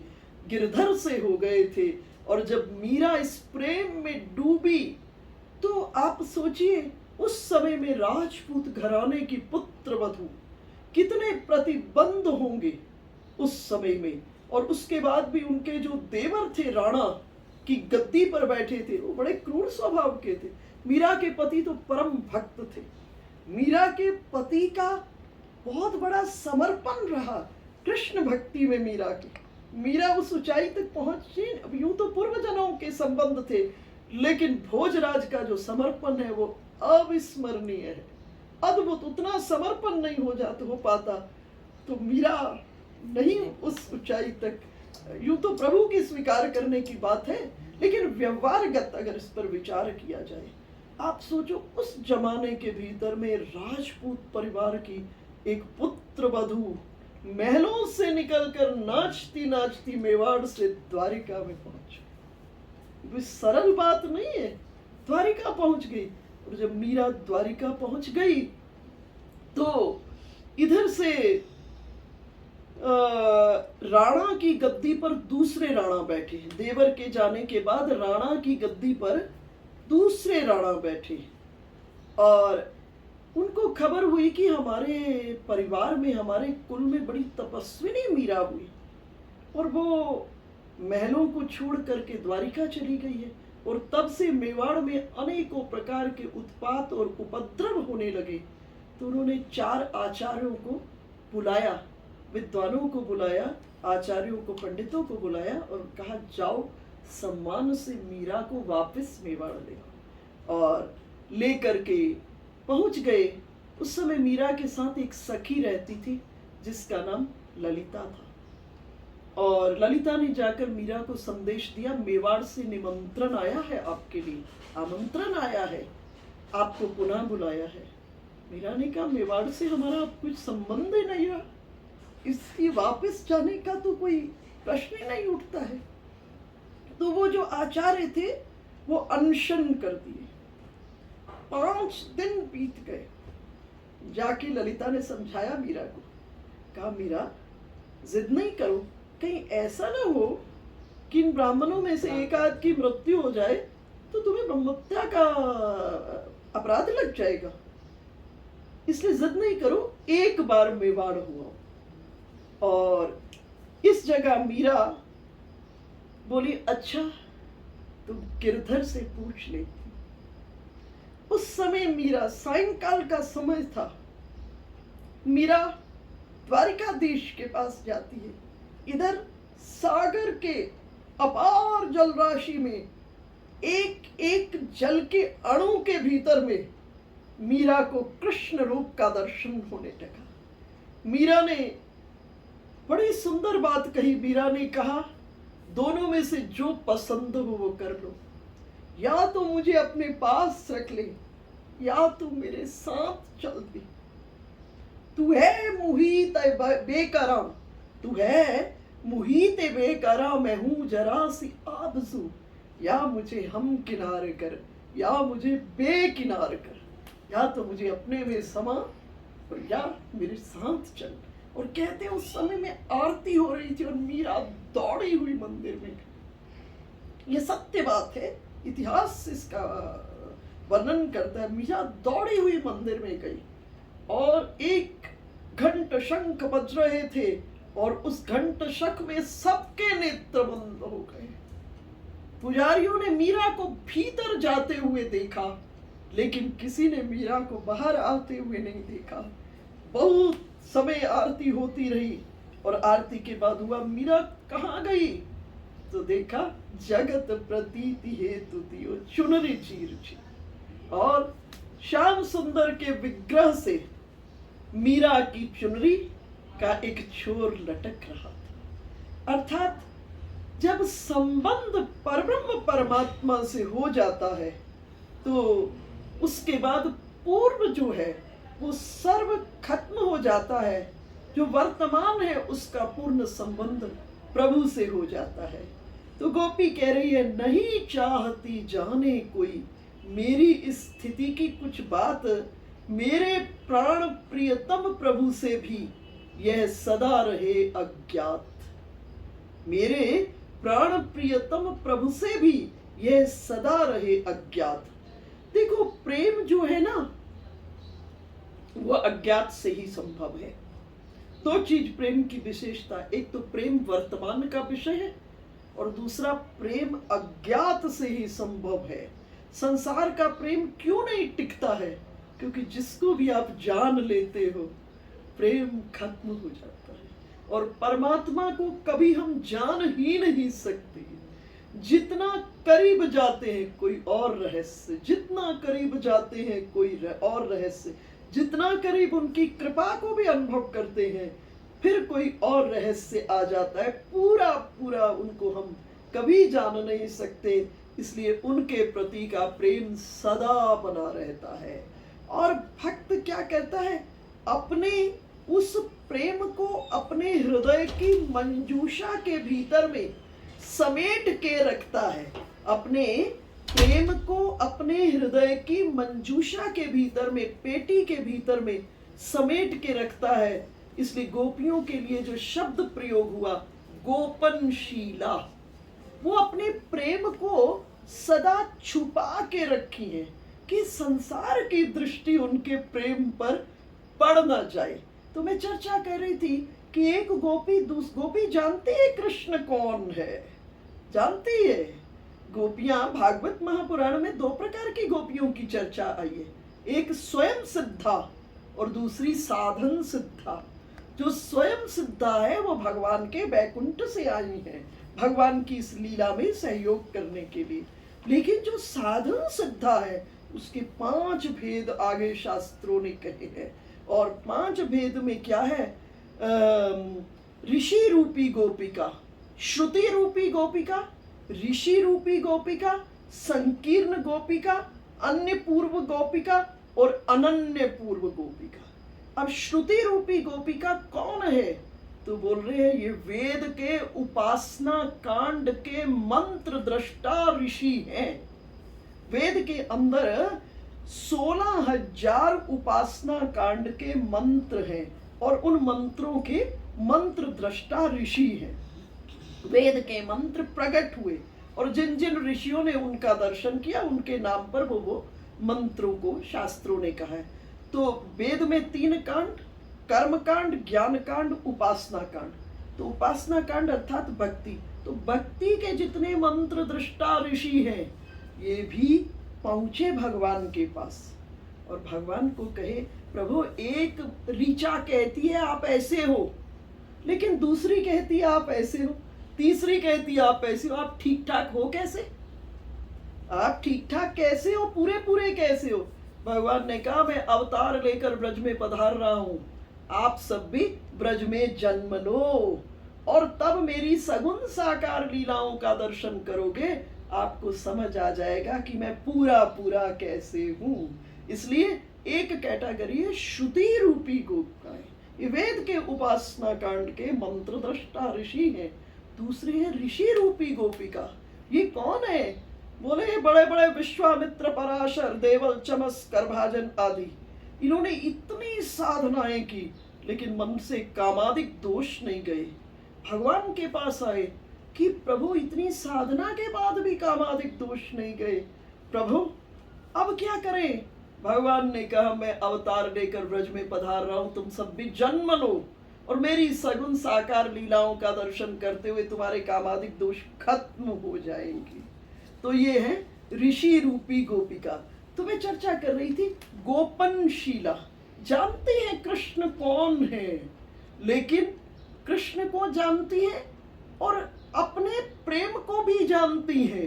गिरधर से हो गए थे। और जब मीरा इस प्रेम में डूबी, तो आप सोचिए उस समय में राजपूत घराने की पुत्र वधू कितने प्रतिबंध होंगे उस समय में। और उसके बाद भी उनके जो देवर थे, राणा की गद्दी पर बैठे थे, वो बड़े क्रूर स्वभाव के थे। मीरा के पति तो परम भक्त थे। मीरा के पति का बहुत बड़ा समर्पण रहा कृष्ण भक्ति में मीरा की। मीरा उस ऊंचाई तक पहुंची, यूं तो पूर्व जन्मों के संबंध थे, लेकिन भोजराज का जो समर्पण है वो अविस्मरणीय है, अद्भुत। उतना समर्पण नहीं हो पाता तो मीरा नहीं उस ऊंचाई तक। यूं तो प्रभु की स्वीकार करने की बात है, लेकिन व्यवहारगत अगर इस पर विचार किया जाए, आप सोचो उस जमाने के भीतर में राजपूत परिवार की एक पुत्र वधू महलों से निकलकर नाचती नाचती मेवाड़ से द्वारिका में पहुंच। कोई सरल बात नहीं है, द्वारिका पहुंच गई। और जब मीरा द्वारिका पहुंच गई तो इधर से राणा की गद्दी पर दूसरे राणा बैठे। देवर के जाने के बाद राणा की गद्दी पर दूसरे राणा बैठे, और उनको खबर हुई कि हमारे परिवार में, हमारे कुल में बड़ी तपस्विनी मीरा हुई, और वो महलों को छोड़ करके द्वारिका चली गई है। और तब से मेवाड़ में अनेकों प्रकार के उत्पात और उपद्रव होने लगे। तो उन्होंने 4 आचार्यों को बुलाया, विद्वानों को बुलाया, आचार्यों को, पंडितों को बुलाया, और कहा जाओ सम्मान से मीरा को वापस मेवाड़ ले आओ। और लेकर के पहुंच गए। उस समय मीरा के साथ एक सखी रहती थी जिसका नाम ललिता था, और ललिता ने जाकर मीरा को संदेश दिया, मेवाड़ से निमंत्रण आया है आपके लिए, आमंत्रण आया है, आपको पुनः बुलाया है। मीरा ने कहा, मेवाड़ से हमारा कुछ संबंध ही नहीं रहा, इसकी वापस जाने का तो कोई प्रश्न ही नहीं उठता है। तो वो जो आचार्य थे वो अनशन कर दिए। 5 दिन बीत गए। जाके ललिता ने समझाया मीरा को, कहा मीरा जिद नहीं करो, कहीं ऐसा ना हो कि इन ब्राह्मणों में से एक आध की मृत्यु हो जाए तो तुम्हें ब्रह्महत्या का अपराध लग जाएगा, इसलिए जिद नहीं करो, एक बार मेवाड़ हुआ। और इस जगह मीरा बोली, अच्छा तुम गिरधर से पूछ लेती। उस समय मीरा, सायंकाल का समय था, मीरा द्वारिकाधीश के पास जाती है। इधर सागर के अपार जल राशि में एक एक जल के अणु के भीतर में मीरा को कृष्ण रूप का दर्शन होने लगा। मीरा ने बड़ी सुंदर बात कही। मीरा ने कहा, दोनों में से जो पसंद हो वो कर लो, या तो मुझे अपने पास रख ले या तू मेरे साथ चल दे। तू है मोहित बेकरां, तू है मोहित बेकरां, मैं हूं जरा सी आबजू, या मुझे हम किनारे कर या मुझे बेकिनार कर, या तो मुझे अपने में समा और या मेरे साथ चल। और कहते हैं उस समय में आरती हो रही थी और मीरा दौड़ी हुई मंदिर में। ये सत्य बात है, इतिहास इसका वर्णन करता है। मीरा दौड़ी हुई मंदिर में गई और एक घंट शंख बज रहे थे और उस घंट शंख में सबके नेत्र बंद हो गए। पुजारियों ने मीरा को भीतर जाते हुए देखा, लेकिन किसी ने मीरा को बाहर आते हुए नहीं देखा। बहुत समय आरती होती रही और आरती के बाद हुआ मीरा कहाँ गई, तो देखा जगत प्रतीति हेतु दियो चुनरी चीर छी, और श्याम सुंदर के विग्रह से मीरा की चुनरी का एक छोर लटक रहा था। अर्थात जब संबंध परब्रह्म परमात्मा से हो जाता है तो उसके बाद पूर्व जो है वो सर्व खत्म हो जाता है। जो वर्तमान है उसका पूर्ण संबंध प्रभु से हो जाता है। तो गोपी कह रही है, नहीं चाहती जाने कोई मेरी इस स्थिति की कुछ बात, मेरे प्राण प्रियतम प्रभु से भी यह सदा रहे अज्ञात। मेरे प्राण प्रियतम प्रभु से भी यह सदा रहे अज्ञात। देखो प्रेम जो है ना वह अज्ञात से ही संभव है। दो चीज प्रेम की विशेषता, एक तो प्रेम वर्तमान का विषय है और दूसरा प्रेम अज्ञात से ही संभव है। संसार का प्रेम क्यों नहीं टिकता है? क्योंकि जिसको भी आप जान लेते हो प्रेम खत्म हो जाता है, और परमात्मा को कभी हम जान ही नहीं सकते। जितना करीब जाते हैं कोई और रहस्य, जितना करीब जाते हैं कोई और रहस्य, जितना करीब उनकी कृपा को भी अनुभव करते हैं फिर कोई और रहस्य आ जाता है। पूरा पूरा उनको हम कभी जान नहीं सकते, इसलिए उनके प्रति का प्रेम सदा बना रहता है। और भक्त क्या करता है, अपने उस प्रेम को अपने हृदय की मंजूषा के भीतर में समेट के रखता है। अपने प्रेम को अपने हृदय की मंजूषा के भीतर में, पेटी के भीतर में समेट के रखता है। इसलिए गोपियों के लिए जो शब्द प्रयोग हुआ गोपनशीला, वो अपने प्रेम को सदा छुपा के रखी है कि संसार की दृष्टि उनके प्रेम पर पड़ न जाए। तो मैं चर्चा कर रही थी कि एक गोपी जानती है कृष्ण कौन है, जानती है। गोपियां भागवत महापुराण में दो प्रकार की गोपियों की चर्चा आई है, एक स्वयं सिद्धा और दूसरी साधन सिद्धा। जो स्वयं सिद्धा है वो भगवान के बैकुंठ से आई है, भगवान की इस लीला में सहयोग करने के लिए। लेकिन जो साधन सिद्धा है उसके 5 भेद आगे शास्त्रों ने कहे हैं, और 5 भेद में क्या है, ऋषि रूपी गोपिका, श्रुति रूपी गोपिका, ऋषि रूपी गोपिका, संकीर्ण गोपिका, अन्य पूर्व गोपिका और अनन्य पूर्व गोपिका। अब श्रुति रूपी गोपिका कौन है, तो बोल रहे हैं ये वेद के उपासना कांड के मंत्र दृष्टा ऋषि हैं। वेद के अंदर 16,000 उपासना कांड के मंत्र हैं और उन मंत्रों के मंत्र दृष्टा ऋषि हैं। वेद के मंत्र प्रकट हुए और जिन जिन ऋषियों ने उनका दर्शन किया उनके नाम पर वो मंत्रों को शास्त्रों ने कहा है। तो वेद में 3 कांड, कर्म कांड, ज्ञान कांड, उपासना कांड। तो उपासना कांड अर्थात भक्ति। तो भक्ति के जितने मंत्र दृष्टा ऋषि हैं ये भी पहुंचे भगवान के पास और भगवान को कहे, प्रभु एक ऋचा कहती है आप ऐसे हो, लेकिन दूसरी कहती है आप ऐसे हो, तीसरी कहती है आप ऐसे हो, आप ठीक ठाक हो कैसे? आप ठीक ठाक कैसे हो, पूरे पूरे कैसे हो? भगवान ने कहा मैं अवतार लेकर ब्रज में पधार रहा हूं, आप सब भी ब्रज में जन्म लो और तब मेरी सगुण साकार लीलाओं का दर्शन करोगे, आपको समझ आ जाएगा कि मैं पूरा पूरा कैसे हूं। इसलिए एक कैटेगरी है श्रुति रूपी गोपिकाएं, ये वेद के उपासना कांड के मंत्र दृष्टा ऋषि हैं। दूसरे है ऋषि रूपी गोपिका। ये कौन है? बोले बड़े बड़े विश्वामित्र, पराशर, देवल, चमस, करभाजन आदि। इन्होंने इतनी साधनाएं की लेकिन मन से कामादिक दोष नहीं गए। भगवान के पास आए कि प्रभु इतनी साधना के बाद भी कामादिक दोष नहीं गए, प्रभु अब क्या करें? भगवान ने कहा मैं अवतार लेकर ब्रज में पधार रहा हूं, तुम सब भी जन्म लो और मेरी सगुण साकार लीलाओं का दर्शन करते हुए तुम्हारे कामादिक दोष खत्म हो जाएंगे। तो ये है ऋषि रूपी गोपिका। तो मैं चर्चा कर रही थी गोपनशीला। जानते हैं कृष्ण कौन है, लेकिन कृष्ण को जानती है और अपने प्रेम को भी जानती है,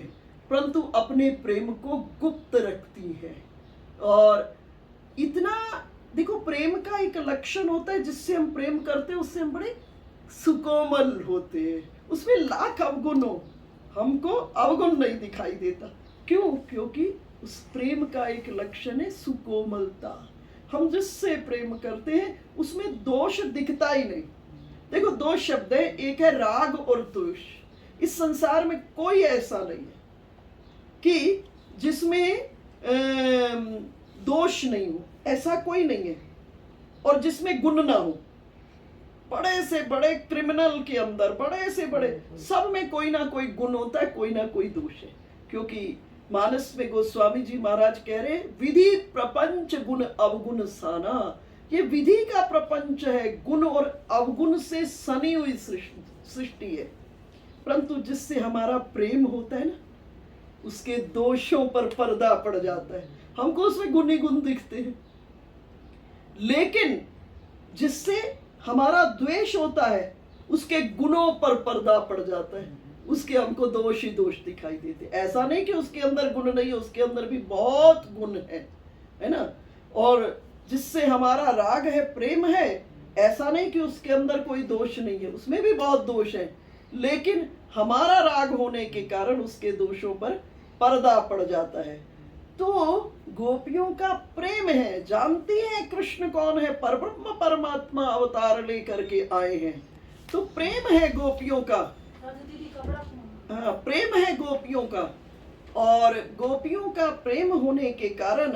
परंतु अपने प्रेम को गुप्त रखती है। और इतना देखो, प्रेम का एक लक्षण होता है, जिससे हम प्रेम करते हैं उससे हम बड़े सुकोमल होते हैं, उसमें लाख अवगुण हो, हमको अवगुण नहीं दिखाई देता। क्यों? क्योंकि उस प्रेम का एक लक्षण है सुकोमलता। हम जिससे प्रेम करते हैं उसमें दोष दिखता ही नहीं। देखो, दो शब्द है, एक है राग और द्वेष। इस संसार में कोई ऐसा नहीं है कि जिसमें दोष नहीं हो, ऐसा कोई नहीं है, और जिसमें गुण ना हो। बड़े से बड़े क्रिमिनल के अंदर, बड़े से बड़े, सब में कोई ना कोई गुण होता है, कोई ना कोई दोष है। क्योंकि मानस में गोस्वामी जी महाराज कह रहे हैं, विधि प्रपंच गुण अवगुण साना। ये विधि का प्रपंच है, गुण और अवगुण से सनी हुई सृष्टि है। परंतु जिससे हमारा प्रेम होता है ना, उसके दोषों पर पर्दा पड़ जाता है, हमको उसमें गुण ही गुण दिखते हैं। लेकिन जिससे हमारा द्वेष होता है, उसके गुणों पर पर्दा पड़ जाता है, उसके हमको दोष ही दोष दिखाई देते। ऐसा नहीं कि उसके अंदर गुण नहीं है, उसके अंदर भी बहुत गुण है ना। और जिससे हमारा राग है, प्रेम है, ऐसा नहीं कि उसके अंदर कोई दोष नहीं है, उसमें भी बहुत दोष है, लेकिन हमारा राग होने के कारण उसके दोषों पर पर्दा पड़ जाता है। तो गोपियों का प्रेम है, जानती है कृष्ण कौन है, परब्रह्म परमात्मा अवतार लेकर के आए हैं। तो प्रेम है गोपियों का, हाँ, प्रेम है गोपियों का। और गोपियों का प्रेम होने के कारण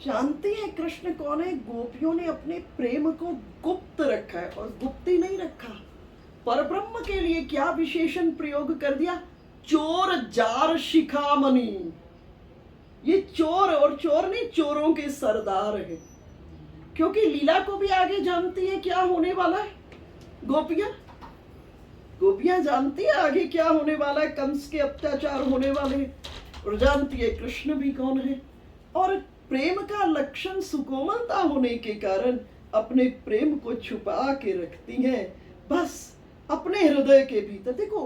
जानती है कृष्ण कौन है। गोपियों ने अपने प्रेम को गुप्त रखा है, और गुप्त ही नहीं रखा, परब्रह्म के लिए क्या विशेषण प्रयोग कर दिया, चोर जार शिखामणि। ये चोर, और चोर नहीं, चोरों के सरदार है। क्योंकि लीला को भी आगे जानती है क्या होने वाला है। गोपियां जानती है आगे क्या होने वाला है, कंस के अत्याचार होने वाले हैं, और जानती है कृष्ण भी कौन है। और प्रेम का लक्षण सुकोमलता होने के कारण अपने प्रेम को छुपा के रखती हैं, बस अपने हृदय के भीतर। देखो,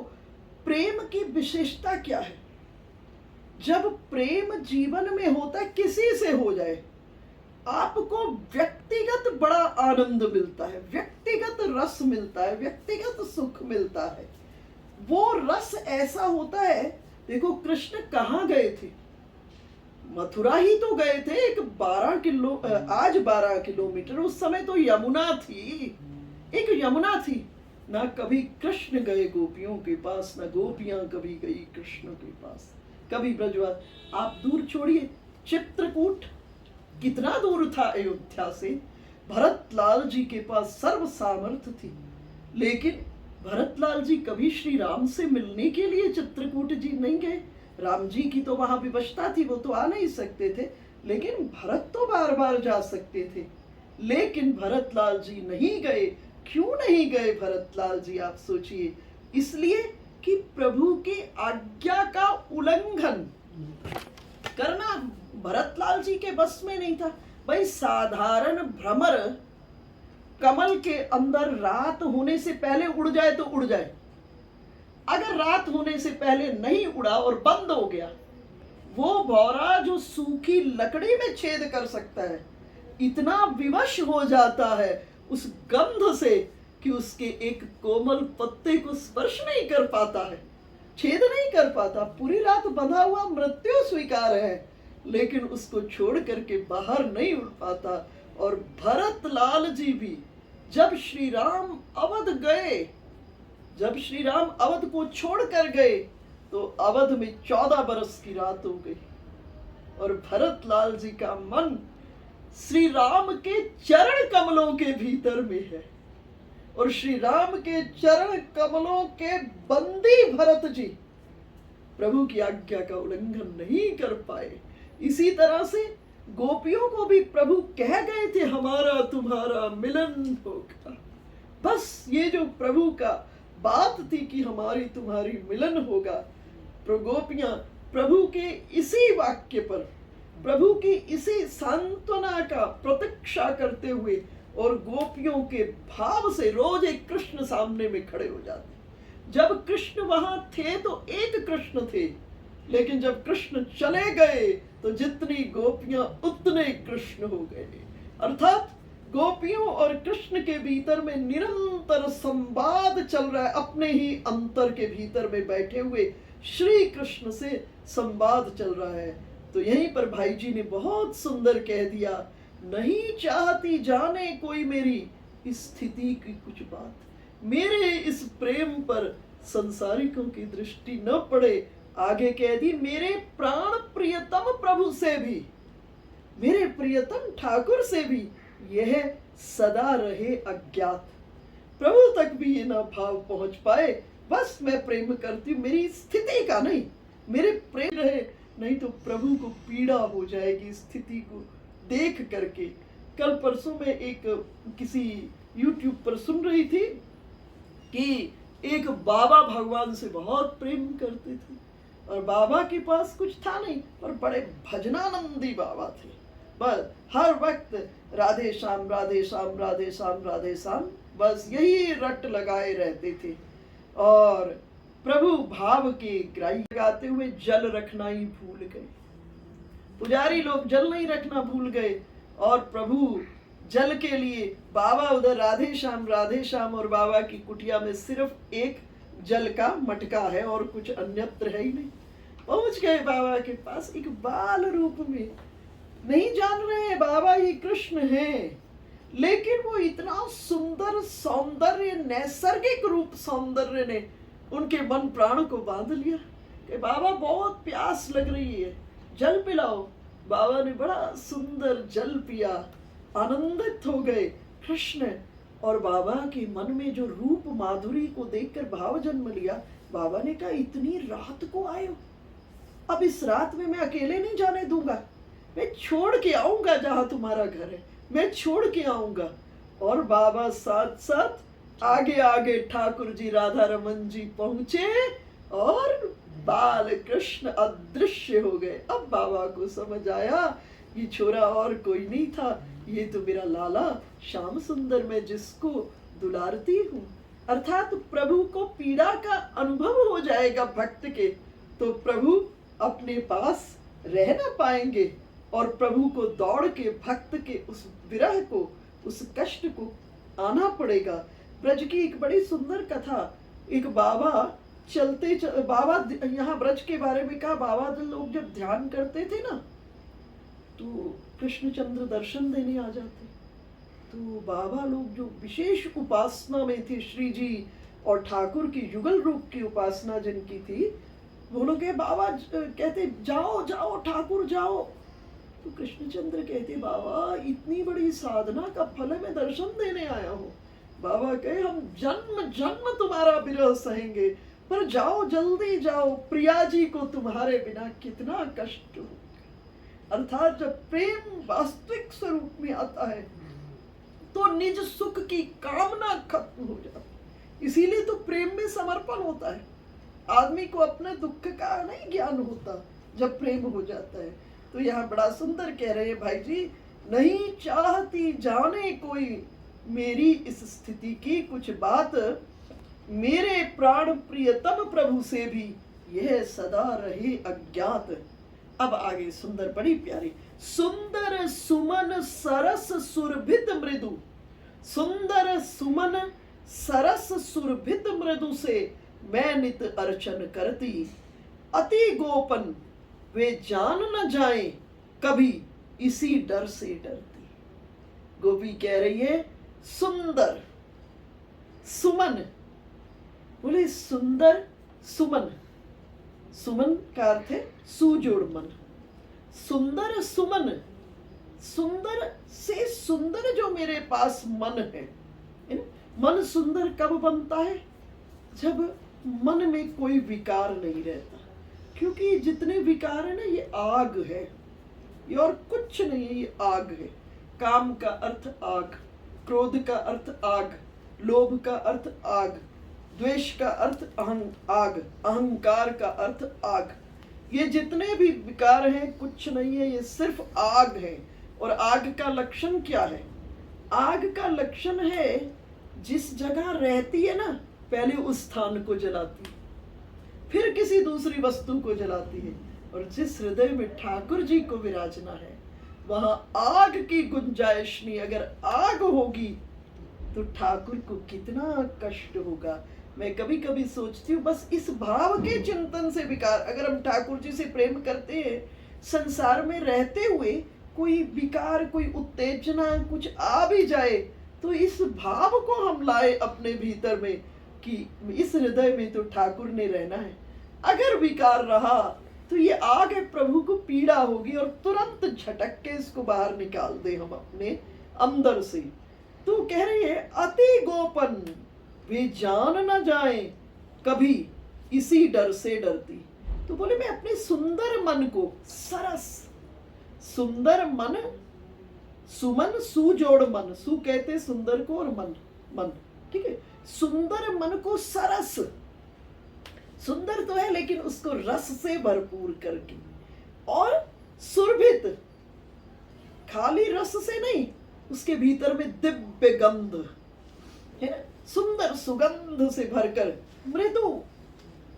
प्रेम की विशेषता क्या है। जब प्रेम जीवन में होता है, किसी से हो जाए, आपको व्यक्तिगत बड़ा आनंद मिलता है, व्यक्तिगत रस मिलता है, व्यक्तिगत सुख मिलता है। वो रस ऐसा होता है। देखो, कृष्ण कहाँ गए थे, मथुरा ही तो गए थे। एक 12 किलोमीटर, उस समय तो यमुना थी, एक यमुना थी ना। कभी कृष्ण गए गोपियों के पास, ना गोपियां कभी गई कृष्ण के पास, कभी ब्रजवास। आप दूर छोड़िए, चित्रकूट कितना दूर था अयोध्या से। भरतलाल जी के पास सर्व सामर्थ्य थी, लेकिन भरतलाल जी कभी श्री राम से मिलने के लिए चित्रकूट जी नहीं गए। राम जी की तो वहां विवशता थी, वो तो आ नहीं सकते थे, लेकिन भरत तो बार बार जा सकते थे। लेकिन भरतलाल जी नहीं गए। क्यों नहीं गए भरतलाल जी, आप सोचिए। इसलिए कि प्रभु की आज्ञा का उल्लंघन करना भरतलाल जी के बस में नहीं था। भाई, साधारण भ्रमर कमल के अंदर रात होने से पहले उड़ जाए तो उड़ जाए, अगर रात होने से पहले नहीं उड़ा और बंद हो गया, वो भौरा जो सूखी लकड़ी में छेद कर सकता है, इतना विवश हो जाता है उस गंध से कि उसके एक कोमल पत्ते को स्पर्श नहीं कर पाता है, छेद नहीं कर पाता। पूरी रात बंधा हुआ मृत्यु स्वीकार है, लेकिन उसको छोड़ करके बाहर नहीं उड़ पाता। और भरतलाल जी भी जब श्री राम अवध गए, जब श्री राम अवध को छोड़ कर गए, तो अवध में 14 बरस की रात हो गई, और भरतलाल जी का मन श्री राम के चरण कमलों के भीतर में है, और श्री राम के चरण कमलों के बंदी भरत जी प्रभु की आज्ञा का उल्लंघन नहीं कर पाए। इसी तरह से गोपियों को भी प्रभु कह गए थे हमारा तुम्हारा मिलन होगा। बस ये जो प्रभु का बात थी कि हमारी तुम्हारी मिलन होगा, गोपियां प्रभु के इसी वाक्य पर, प्रभु की इसी सांत्वना का प्रतीक्षा करते हुए और गोपियों के भाव से रोज एक कृष्ण सामने में खड़े हो जाते। जब कृष्ण वहां थे तो एक कृष्ण थे, लेकिन जब कृष्ण चले गए तो जितनी गोपियां उतने कृष्ण हो गए। अर्थात गोपियों और कृष्ण के भीतर में निरंतर संवाद चल रहा है, अपने ही अंतर के भीतर में बैठे हुए श्री कृष्ण से संवाद चल रहा है। तो यहीं पर भाई जी ने बहुत सुंदर कह दिया, नहीं चाहती जाने कोई मेरी स्थिति की कुछ बात, मेरे इस प्रेम पर संसारिकों की दृष्टि न पड़े। आगे कह दी, मेरे प्राण प्रियतम प्रभु से भी, मेरे प्रियतम ठाकुर से भी यह सदा रहे अज्ञात। प्रभु तक भी ये ना भाव पहुंच पाए, बस मैं प्रेम करती हूँ, मेरी स्थिति का नहीं, मेरे प्रेम रहे, नहीं तो प्रभु को पीड़ा हो जाएगी स्थिति को देख करके। कल परसों में एक किसी YouTube पर सुन रही थी कि एक बाबा भगवान से बहुत प्रेम करते थे और बाबा के पास कुछ था नहीं, पर बड़े भजनानंदी बाबा थे। बस हर वक्त राधे श्याम राधे श्याम राधे श्याम राधे श्याम, बस यही रट लगाए रहते थे। और प्रभु भाव के ग्राही लगाते हुए जल रखना ही भूल गए। पुजारी लोग जल नहीं रखना भूल गए और प्रभु जल के लिए, बाबा उधर राधे श्याम और बाबा की कुटिया में सिर्फ एक जल का मटका है और कुछ अन्यत्र है ही नहीं। पहुंच गए बाबा के पास एक बाल रूप में, नहीं जान रहे बाबा ये कृष्ण हैं, लेकिन वो इतना सुंदर सौंदर्य, नैसर्गिक रूप सौंदर्य ने उनके मन प्राण को बांध लिया कि बाबा बहुत प्यास लग रही है, जल पिलाओ। बाबा ने बड़ा सुंदर जल पिया, आनंदित हो गए कृष्ण। और बाबा के मन में जो रूप माधुरी को देखकर भाव जन्म लिया। बाबा ने कहा, इतनी रात को आए हो, अब इस रात में मैं अकेले नहीं जाने दूंगा, मैं छोड़ के आऊंगा, जहां तुम्हारा घर है मैं छोड़ के आऊंगा। और बाबा साथ साथ आगे आगे ठाकुर जी राधा रमन जी पहुंचे और बाल कृष्ण अदृश्य हो गए। अब बाबा को समझ आया ये छोरा और कोई नहीं था, ये तो मेरा लाला श्याम सुंदर, मैं जिसको दुलारती हूँ। अर्थात प्रभु को पीड़ा का अनुभव हो जाएगा भक्त के, तो प्रभु अपने पास रह ना पाएंगे और प्रभु को दौड़ के भक्त के उस विरह को, उस कष्ट को आना पड़ेगा। ब्रज की एक बड़ी सुंदर कथा, एक बाबा बाबा यहाँ ब्रज के बारे में कहा, बाबा लोग जब ध्यान करते थे ना तो कृष्णचंद्र दर्शन देने आ जाते। तो बाबा लोग जो विशेष उपासना में थे, श्री जी और ठाकुर की युगल रूप की उपासना जिनकी थी, वो लोग बाबा कहते जाओ जाओ ठाकुर जाओ। तो कृष्णचंद्र कहते, बाबा इतनी बड़ी साधना का फल मैं दर्शन देने आया हूँ। बाबा कहे, हम जन्म जन्म तुम्हारा विरह सहेंगे, पर जाओ जल्दी जाओ, प्रिया जी को तुम्हारे बिना कितना कष्ट हो। अर्थात जब प्रेम वास्तविक स्वरूप में आता है तो निज सुख की कामना खत्म हो जाती। इसीलिए तो प्रेम में समर्पण होता है। आदमी को अपने दुख का नहीं ज्ञान होता जब प्रेम हो जाता है। तो यहाँ बड़ा सुंदर कह रहे हैं भाई जी, नहीं चाहती जाने कोई मेरी इस स्थिति की कुछ बात, मेरे प्राण प्रियतम प्रभु से भी यह सदा रहे अज्ञात। अब आगे सुंदर, बड़ी प्यारी, सुंदर सुमन सरस सुरभित मृदु, सुंदर सुमन सरस सुरभित मृदु से मैं नित अर्चन करती, अति गोपन वे जान न जाए कभी इसी डर से डरती। गोपी कह रही है सुंदर सुमन, बोले सुंदर सुमन, सुमन का अर्थ है सुजोड़ मन। सुंदर सुमन, सुंदर से सुंदर जो मेरे पास मन है। मन सुंदर कब बनता है? जब मन में कोई विकार नहीं रहता। क्योंकि जितने विकार है ना, ये आग है, ये और कुछ नहीं है, ये आग है। काम का अर्थ आग, क्रोध का अर्थ आग, लोभ का अर्थ आग, द्वेष का अर्थ आग, अहंकार का अर्थ आग। ये जितने भी विकार हैं कुछ नहीं है, ये सिर्फ आग है। और आग का लक्षण क्या है? आग का लक्षण है जिस जगह रहती है ना, पहले उस स्थान को जलाती है, फिर किसी दूसरी वस्तु को जलाती है। और जिस हृदय में ठाकुर जी को विराजना है वहां आग की गुंजाइश नहीं। अगर आग होगी तो ठाकुर को कितना कष्ट होगा। मैं कभी कभी सोचती हूँ, बस इस भाव के चिंतन से विकार, अगर हम ठाकुर जी से प्रेम करते हैं, संसार में रहते हुए कोई विकार, कोई उत्तेजना कुछ आ भी जाए, तो इस भाव को हम लाए अपने भीतर में कि इस हृदय में तो ठाकुर ने रहना है। अगर विकार रहा तो ये आग है, प्रभु को पीड़ा होगी और तुरंत झटक के इसको बाहर निकाल दे हम अपने अंदर से। तो कह रही है अति गोपन वे जान न जाए कभी इसी डर से डरती। तो बोले मैं अपने सुंदर मन को, सरस सुंदर मन, सुमन सुजोड़ मन, सु कहते सुंदर को और मन मन, ठीक है। सुंदर मन को सरस, सुंदर तो है लेकिन उसको रस से भरपूर करके, और सुरभित, खाली रस से नहीं, उसके भीतर में दिव्य गंध है ना, सुंदर सुगंध से भरकर, मृदु,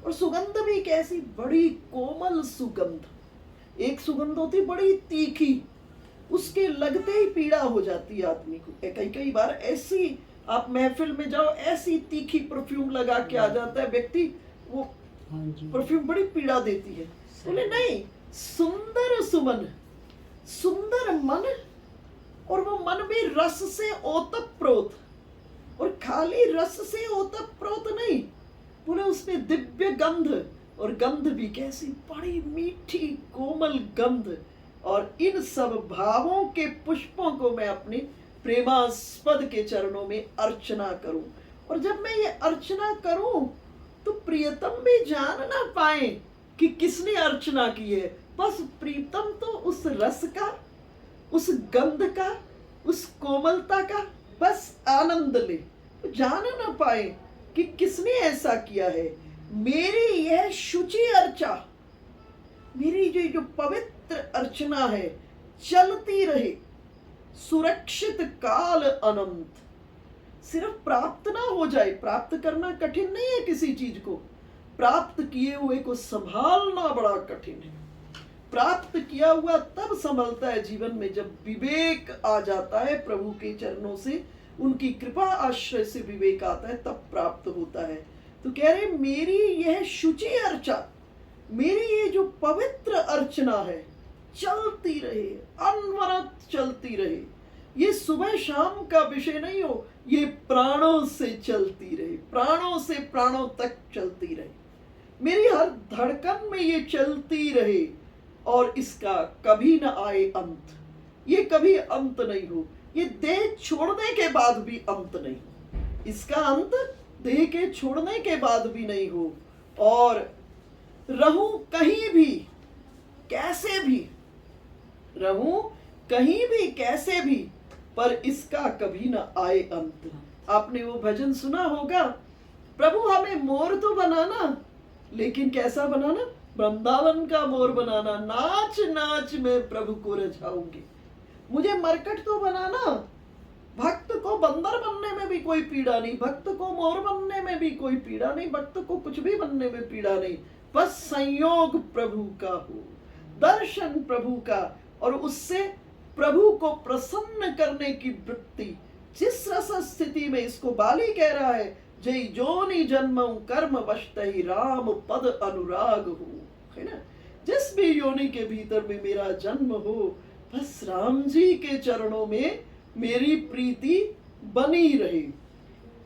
और सुगंध भी कैसी, बड़ी कोमल सुगंध। एक सुगंध होती बड़ी तीखी, उसके लगते ही पीड़ा हो जाती है आदमी को। कई कई बार ऐसी आप महफिल में जाओ, ऐसी तीखी परफ्यूम लगा के आ जाता है व्यक्ति, वो परफ्यूम बड़ी पीड़ा देती है। बोले नहीं, सुंदर सुमन, सुंदर मन, और वो मन भी रस से ओतप्रोत, और खाली रस से ओतप्रोत नहीं, बोले उसमें दिव्य गंध, और गंध भी कैसी, बड़ी मीठी कोमल गंध। और इन सब भावों के पुष्पों को मैं अपने प्रेमास्पद के चरणों में अर्चना करूं। और जब मैं ये अर्चना करूं तो प्रियतम भी जान ना पाए कि किसने अर्चना की है। बस प्रीतम तो उस रस का, उस गंध का, उस कोमलता का बस आनंद ले, जान ना पाए कि किसने ऐसा किया है। मेरी यह शुचि अर्चा, मेरी जो पवित्र अर्चना है, चलती रहे सुरक्षित काल अनंत। सिर्फ प्राप्त ना हो जाए, प्राप्त करना कठिन नहीं है किसी चीज को, प्राप्त किए हुए को संभालना बड़ा कठिन है। प्राप्त किया हुआ तब संभलता है जीवन में जब विवेक आ जाता है प्रभु के चरणों से, उनकी कृपा आश्रय से विवेक आता है, तब प्राप्त होता है। तो कह रहे मेरी यह शुचि अर्चा, मेरी ये जो पवित्र अर्चना है, चलती रहे, अनवरत चलती रहे। ये सुबह शाम का विषय नहीं हो, ये प्राणों से चलती रहे, प्राणों से प्राणों तक चलती रहे, मेरी हर धड़कन में ये चलती रहे, और इसका कभी न आए अंत। ये कभी अंत नहीं हो, ये देह छोड़ने के बाद भी अंत नहीं हो, इसका अंत देह के छोड़ने के बाद भी नहीं हो। और रहूं कहीं भी कैसे भी, रहूं कहीं भी कैसे भी, पर इसका कभी न आए अंत। आपने वो भजन सुना होगा, प्रभु हमें मोर तो बनाना, लेकिन कैसा बनाना, वृंदावन का मोर बनाना, नाच नाच में प्रभु को रझाऊंगी। मुझे मरकट तो बनाना, भक्त को बंदर बनने में भी कोई पीड़ा नहीं, भक्त को मोर बनने में भी कोई पीड़ा नहीं, भक्त को कुछ भी बनने में पीड़ा नहीं, बस संयोग प्रभु का हो, दर्शन प्रभु का, और उससे प्रभु को प्रसन्न करने की वृत्ति। जिस रस स्थिति में, इसको बाली कह रहा है, जय जोनि जन्म कर्म वशतहि राम पद अनुराग हो, है ना। जिस भी योनि के भीतर में मेरा जन्म हो, बस राम जी के चरणों में मेरी प्रीति बनी रहे।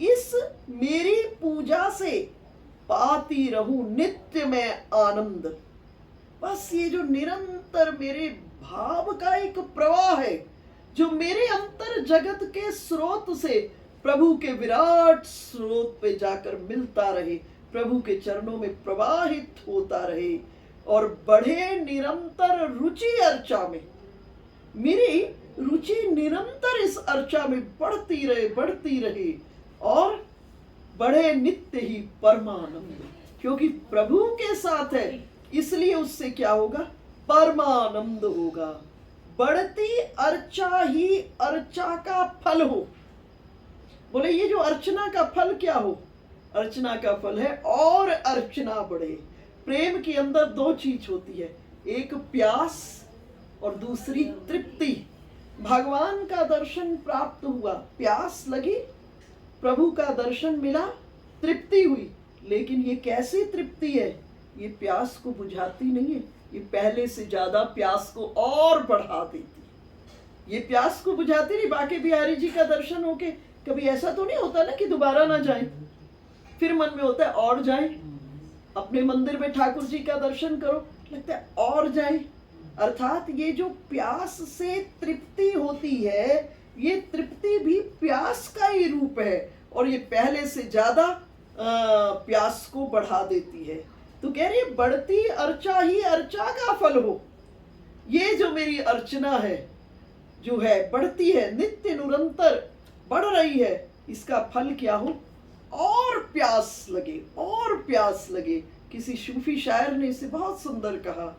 इस मेरी पूजा से पाती रहूं नित्य में आनंद। बस ये जो निरंतर मेरे भाव का एक प्रवाह है, जो मेरे अंतर जगत के स्रोत से प्रभु के विराट स्रोत पे जाकर मिलता रहे, प्रभु के चरणों में प्रवाहित होता रहे, और बढ़े निरंतर रुचि अर्चा में, मेरी रुचि निरंतर इस अर्चा में बढ़ती रहे और बढ़े नित्य ही परमानंद, क्योंकि प्रभु के साथ है इसलिए उससे क्या होगा, परमानंद होगा। बढ़ती अर्चा ही अर्चा का फल हो। बोले ये जो अर्चना का फल क्या हो, अर्चना का फल है और अर्चना बढ़े। प्रेम के अंदर दो चीज होती है, एक प्यास और दूसरी तृप्ति। भगवान का दर्शन प्राप्त हुआ, प्यास लगी, प्रभु का दर्शन मिला, तृप्ति हुई। लेकिन ये कैसी तृप्ति है, ये प्यास को बुझाती नहीं है, ये पहले से ज्यादा प्यास को और बढ़ा देती। ये प्यास को बुझाती नहीं। बाकी बिहारी जी का दर्शन होके कभी ऐसा तो नहीं होता ना कि दोबारा ना जाए, फिर मन में होता है और जाए। अपने मंदिर में ठाकुर जी का दर्शन करो, लगता है और जाए। अर्थात ये जो प्यास से तृप्ति होती है, ये तृप्ति भी प्यास का ही रूप है और ये पहले से ज्यादा प्यास को बढ़ा देती है। तो कह रही है बढ़ती अर्चा ही अर्चा का फल हो। ये जो मेरी अर्चना है जो है बढ़ती है, नित्य निरंतर बढ़ रही है, इसका फल क्या हो, और प्यास लगे, और प्यास लगे। किसी सूफी शायर ने इसे बहुत सुंदर कहा,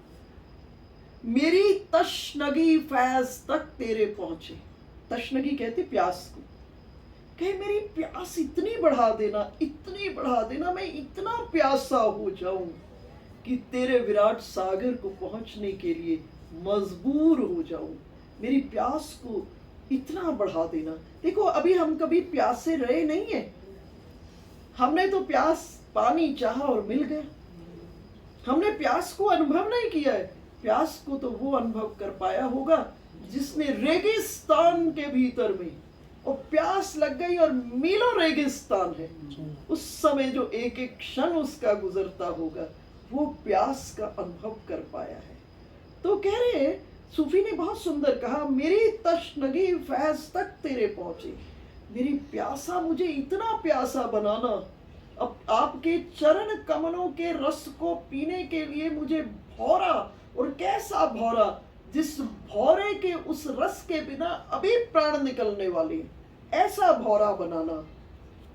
मेरी तशनगी फैज तक तेरे पहुंचे। तशनगी कहते प्यास को, कहे मेरी प्यास इतनी बढ़ा देना, इतनी बढ़ा देना, मैं इतना प्यासा हो जाऊं कि तेरे विराट सागर को पहुंचने के लिए मजबूर हो जाऊं। मेरी प्यास को इतना बढ़ा देना। देखो अभी हम कभी प्यासे रहे नहीं है, हमने तो प्यास पानी चाहा और मिल गया। हमने प्यास को अनुभव नहीं किया है। प्यास को तो वो अनुभव कर पाया होगा जिसने रेगिस्तान के भीतर में, और प्यास लग गई और मीलों रेगिस्तान है, उस समय जो एक एक क्षण उसका गुजरता होगा, वो प्यास का अनुभव कर पाया है। तो कह रहे सूफी ने बहुत सुंदर कहा, मेरी तशनगी फैज तक तेरे पहुंचे। मेरी प्यासा, मुझे इतना प्यासा बनाना, अब आपके चरण कमलों के रस को पीने के लिए मुझे भौरा, और कैसा भौरा, जिस भौरे के उस रस के बिना अभी प्राण निकलने वाले, ऐसा भौरा बनाना।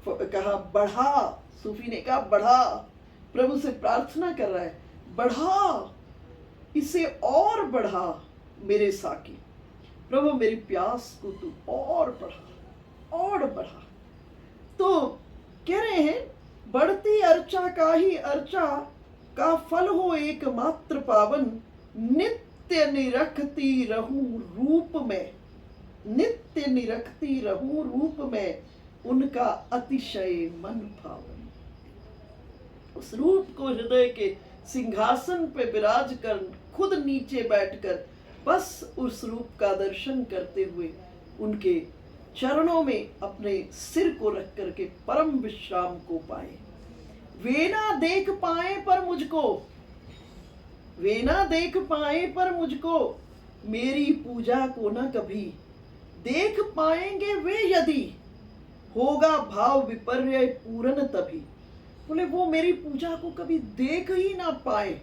कहा बढ़ा, सूफी ने कहा बढ़ा, प्रभु से प्रार्थना कर रहा है, बढ़ा, इसे और बढ़ा मेरे साकी। प्रभु मेरी प्यास को तू और बढ़ा, और बढ़ा। तो कह रहे हैं बढ़ती अर्चा का ही अर्चा का फल हो एकमात्र पावन, नित्य निरखती रहूं रूप में, नित्य निरखती रहूं रूप में, उनका अतिशय मन भावन। उस रूप को हृदय के सिंहासन पे विराज कर, खुद नीचे बैठकर बस उस रूप का दर्शन करते हुए उनके चरणों में अपने सिर को रख करके परम विश्राम को पाए। वे ना देख पाए पर मुझको, वे ना देख पाए पर मुझको, मेरी पूजा को न कभी देख पाएंगे वे यदि, होगा भाव विपर्य पूर्ण तभी। बोले वो मेरी पूजा को कभी देख ही ना पाए,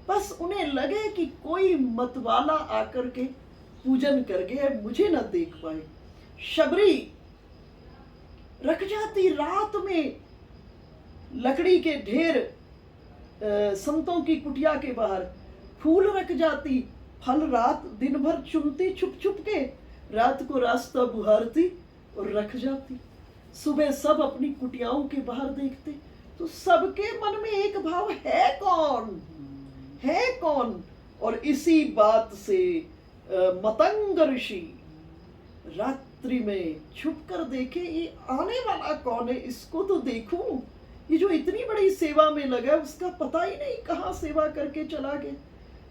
बस उन्हें लगे कि कोई मतवाला आकर के पूजन कर गया, मुझे ना देख पाए। शबरी रख जाती रात में लकड़ी के ढेर, संतों की कुटिया के बाहर फूल रख जाती, फल रात दिन भर चुनती छुप छुप के, रात को रास्ता बुहारती और रख जाती। सुबह सब अपनी कुटियाओं के बाहर देखते तो सबके मन में एक भाव है कौन, है कौन। और इसी बात से मतंग ऋषि रात्रि में छुप कर देखे, ये आने वाला कौन है, इसको तो देखूं। ये जो इतनी बड़ी सेवा में लगा, उसका पता ही नहीं कहाँ सेवा करके चला गया।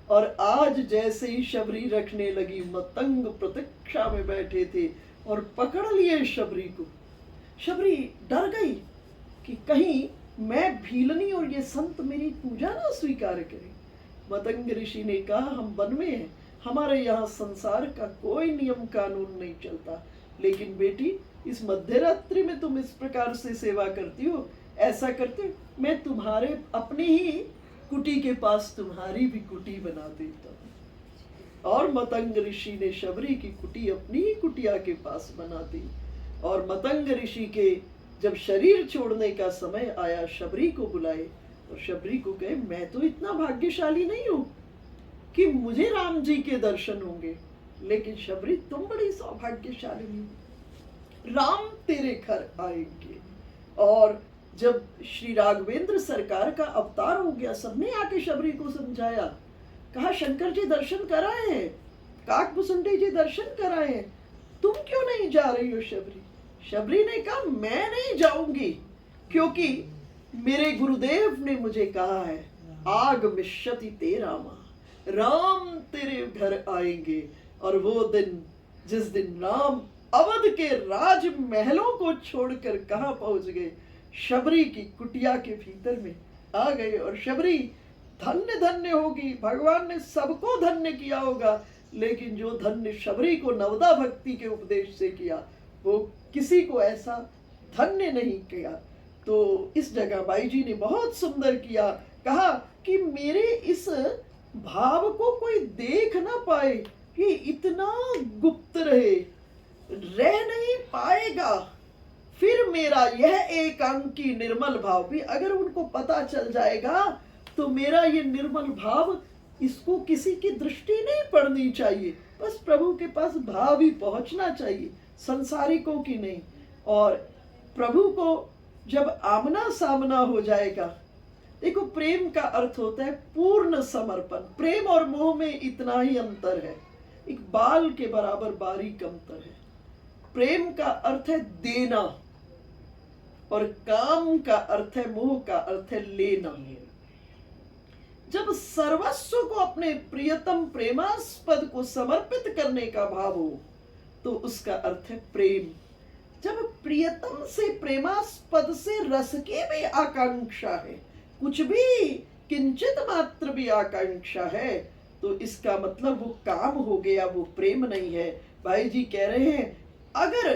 और आज जैसे ही शबरी रखने लगी, मतंग प्रतीक्षा में बैठे थे और पकड़ लिए शबरी को। शबरी डर गई कि कहीं मैं भीलनी और ये संत मेरी पूजा ना स्वीकार करें। मतंग ऋषि ने कहा, हम वन में हैं, हमारे यहाँ संसार का कोई नियम कानून नहीं चलता, लेकिन बेटी इस मध्यरात्रि में तुम इस प्रकार से सेवा करती हो, ऐसा करते मैं तुम्हारे अपनी ही कुटी के पास तुम्हारी भी कुटी बना देता हूँ। और मतंग ऋषि ने शबरी की कुटी अपनी ही कुटिया के पास बना दी। और मतंग ऋषि के जब शरीर छोड़ने का समय आया, शबरी को बुलाए और शबरी को कहे, मैं तो इतना भाग्यशाली नहीं हूं कि मुझे राम जी के दर्शन होंगे, लेकिन शबरी तुम बड़ी सौभाग्यशाली हो, राम तेरे घर आएंगे। और जब श्री राघवेंद्र सरकार का अवतार हो गया, सबने आके शबरी को समझाया, कहा शंकर जी दर्शन कराए हैं, काकभुसुंडी जी दर्शन कराए हैं, तुम क्यों नहीं जा रही हो शबरी? शबरी ने कहा मैं नहीं जाऊंगी, क्योंकि मेरे गुरुदेव ने मुझे कहा है आगमिष्यति ते रामा, राम तेरे घर आएंगे। और वो दिन, जिस दिन राम अवध के राज महलों को छोड़कर कहां पहुंच गए, शबरी की कुटिया के भीतर में आ गए। और शबरी धन्य धन्य होगी, भगवान ने सबको धन्य किया होगा, लेकिन जो धन्य शबरी को नवदा भक्ति के उपदेश से किया, वो किसी को ऐसा धन्य नहीं किया। तो इस जगह बाई जी ने बहुत सुंदर किया, कहा कि मेरे इस भाव को कोई देख ना पाए, ये इतना गुप्त रहे, रह नहीं पाएगा। फिर मेरा यह एकांकी निर्मल भाव भी अगर उनको पता चल जाएगा, तो मेरा ये निर्मल भाव, इसको किसी की दृष्टि नहीं पड़नी चाहिए, बस प्रभु के पास भाव ही पहुंचना चाहिए, संसारिकों की नहीं। और प्रभु को जब आमना सामना हो जाएगा, देखो प्रेम का अर्थ होता है पूर्ण समर्पण। प्रेम और मोह में इतना ही अंतर है, एक बाल के बराबर बारीक अंतर है। प्रेम का अर्थ है देना, और काम का अर्थ है, मोह का अर्थ है लेना। जब सर्वस्व को अपने प्रियतम प्रेमास्पद को समर्पित करने का भाव हो, तो उसका अर्थ है प्रेम। जब प्रियतम से, प्रेमास्पद से रस की भी आकांक्षा है, कुछ भी किंचित मात्र भी आकांक्षा है, तो इसका मतलब वो काम हो गया, वो प्रेम नहीं है। भाई जी कह रहे हैं, अगर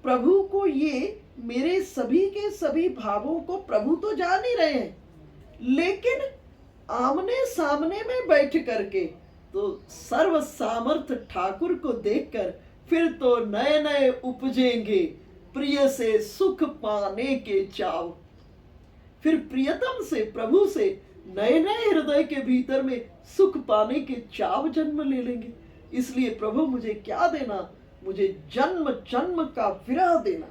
प्रभु को, ये मेरे सभी के सभी भावों को प्रभु तो जान ही रहे हैं, लेकिन आमने सामने में बैठ करके, तो सर्व सामर्थ ठाकुर को देखकर फिर तो नए नए उपजेंगे प्रिय से सुख पाने के चाव। फिर प्रियतम से, प्रभु से नए नए हृदय के भीतर में सुख पाने के चाव जन्म ले लेंगे। इसलिए प्रभु मुझे क्या देना, मुझे जन्म जन्म का विरह देना।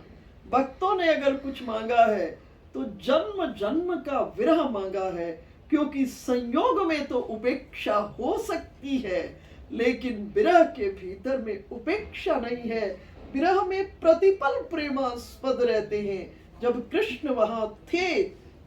भक्तों ने अगर कुछ मांगा है तो जन्म जन्म का विरह मांगा है, क्योंकि संयोग में तो उपेक्षा हो सकती है, लेकिन विरह के भीतर में उपेक्षा नहीं है। विरह में प्रतिपल प्रेमास्पद रहते हैं। जब कृष्ण वहां थे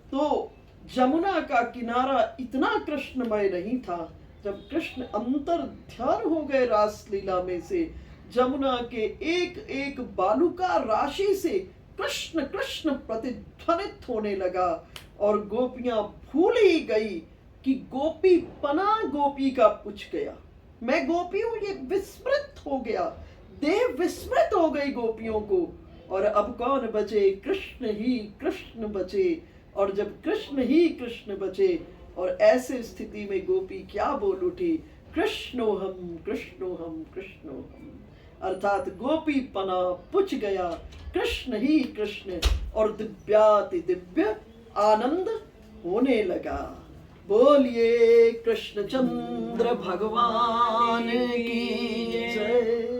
तो जमुना का किनारा इतना कृष्णमय नहीं था। जब कृष्ण अंतर ध्यान हो गए रास लीला में से, जमुना के एक एक बालुका राशि से कृष्ण कृष्ण प्रतिध्वनित होने लगा, और गोपियां भूल ही गई कि गोपी पना गोपी का पूछ गया, मैं गोपी हूं, ये विस्मृत हो गया, देह विस्मृत हो गई गोपियों को। और अब कौन बचे, कृष्ण ही कृष्ण बचे। और जब कृष्ण ही कृष्ण बचे, और ऐसे स्थिति में गोपी क्या बोल उठी, कृष्णो हम कृष्णो हम कृष्णो हम, अर्थात गोपी पना पुछ गया, कृष्ण ही कृष्ण, और दिव्याति दिव्य आनंद होने लगा। बोलिए कृष्णचंद्र भगवान की जय।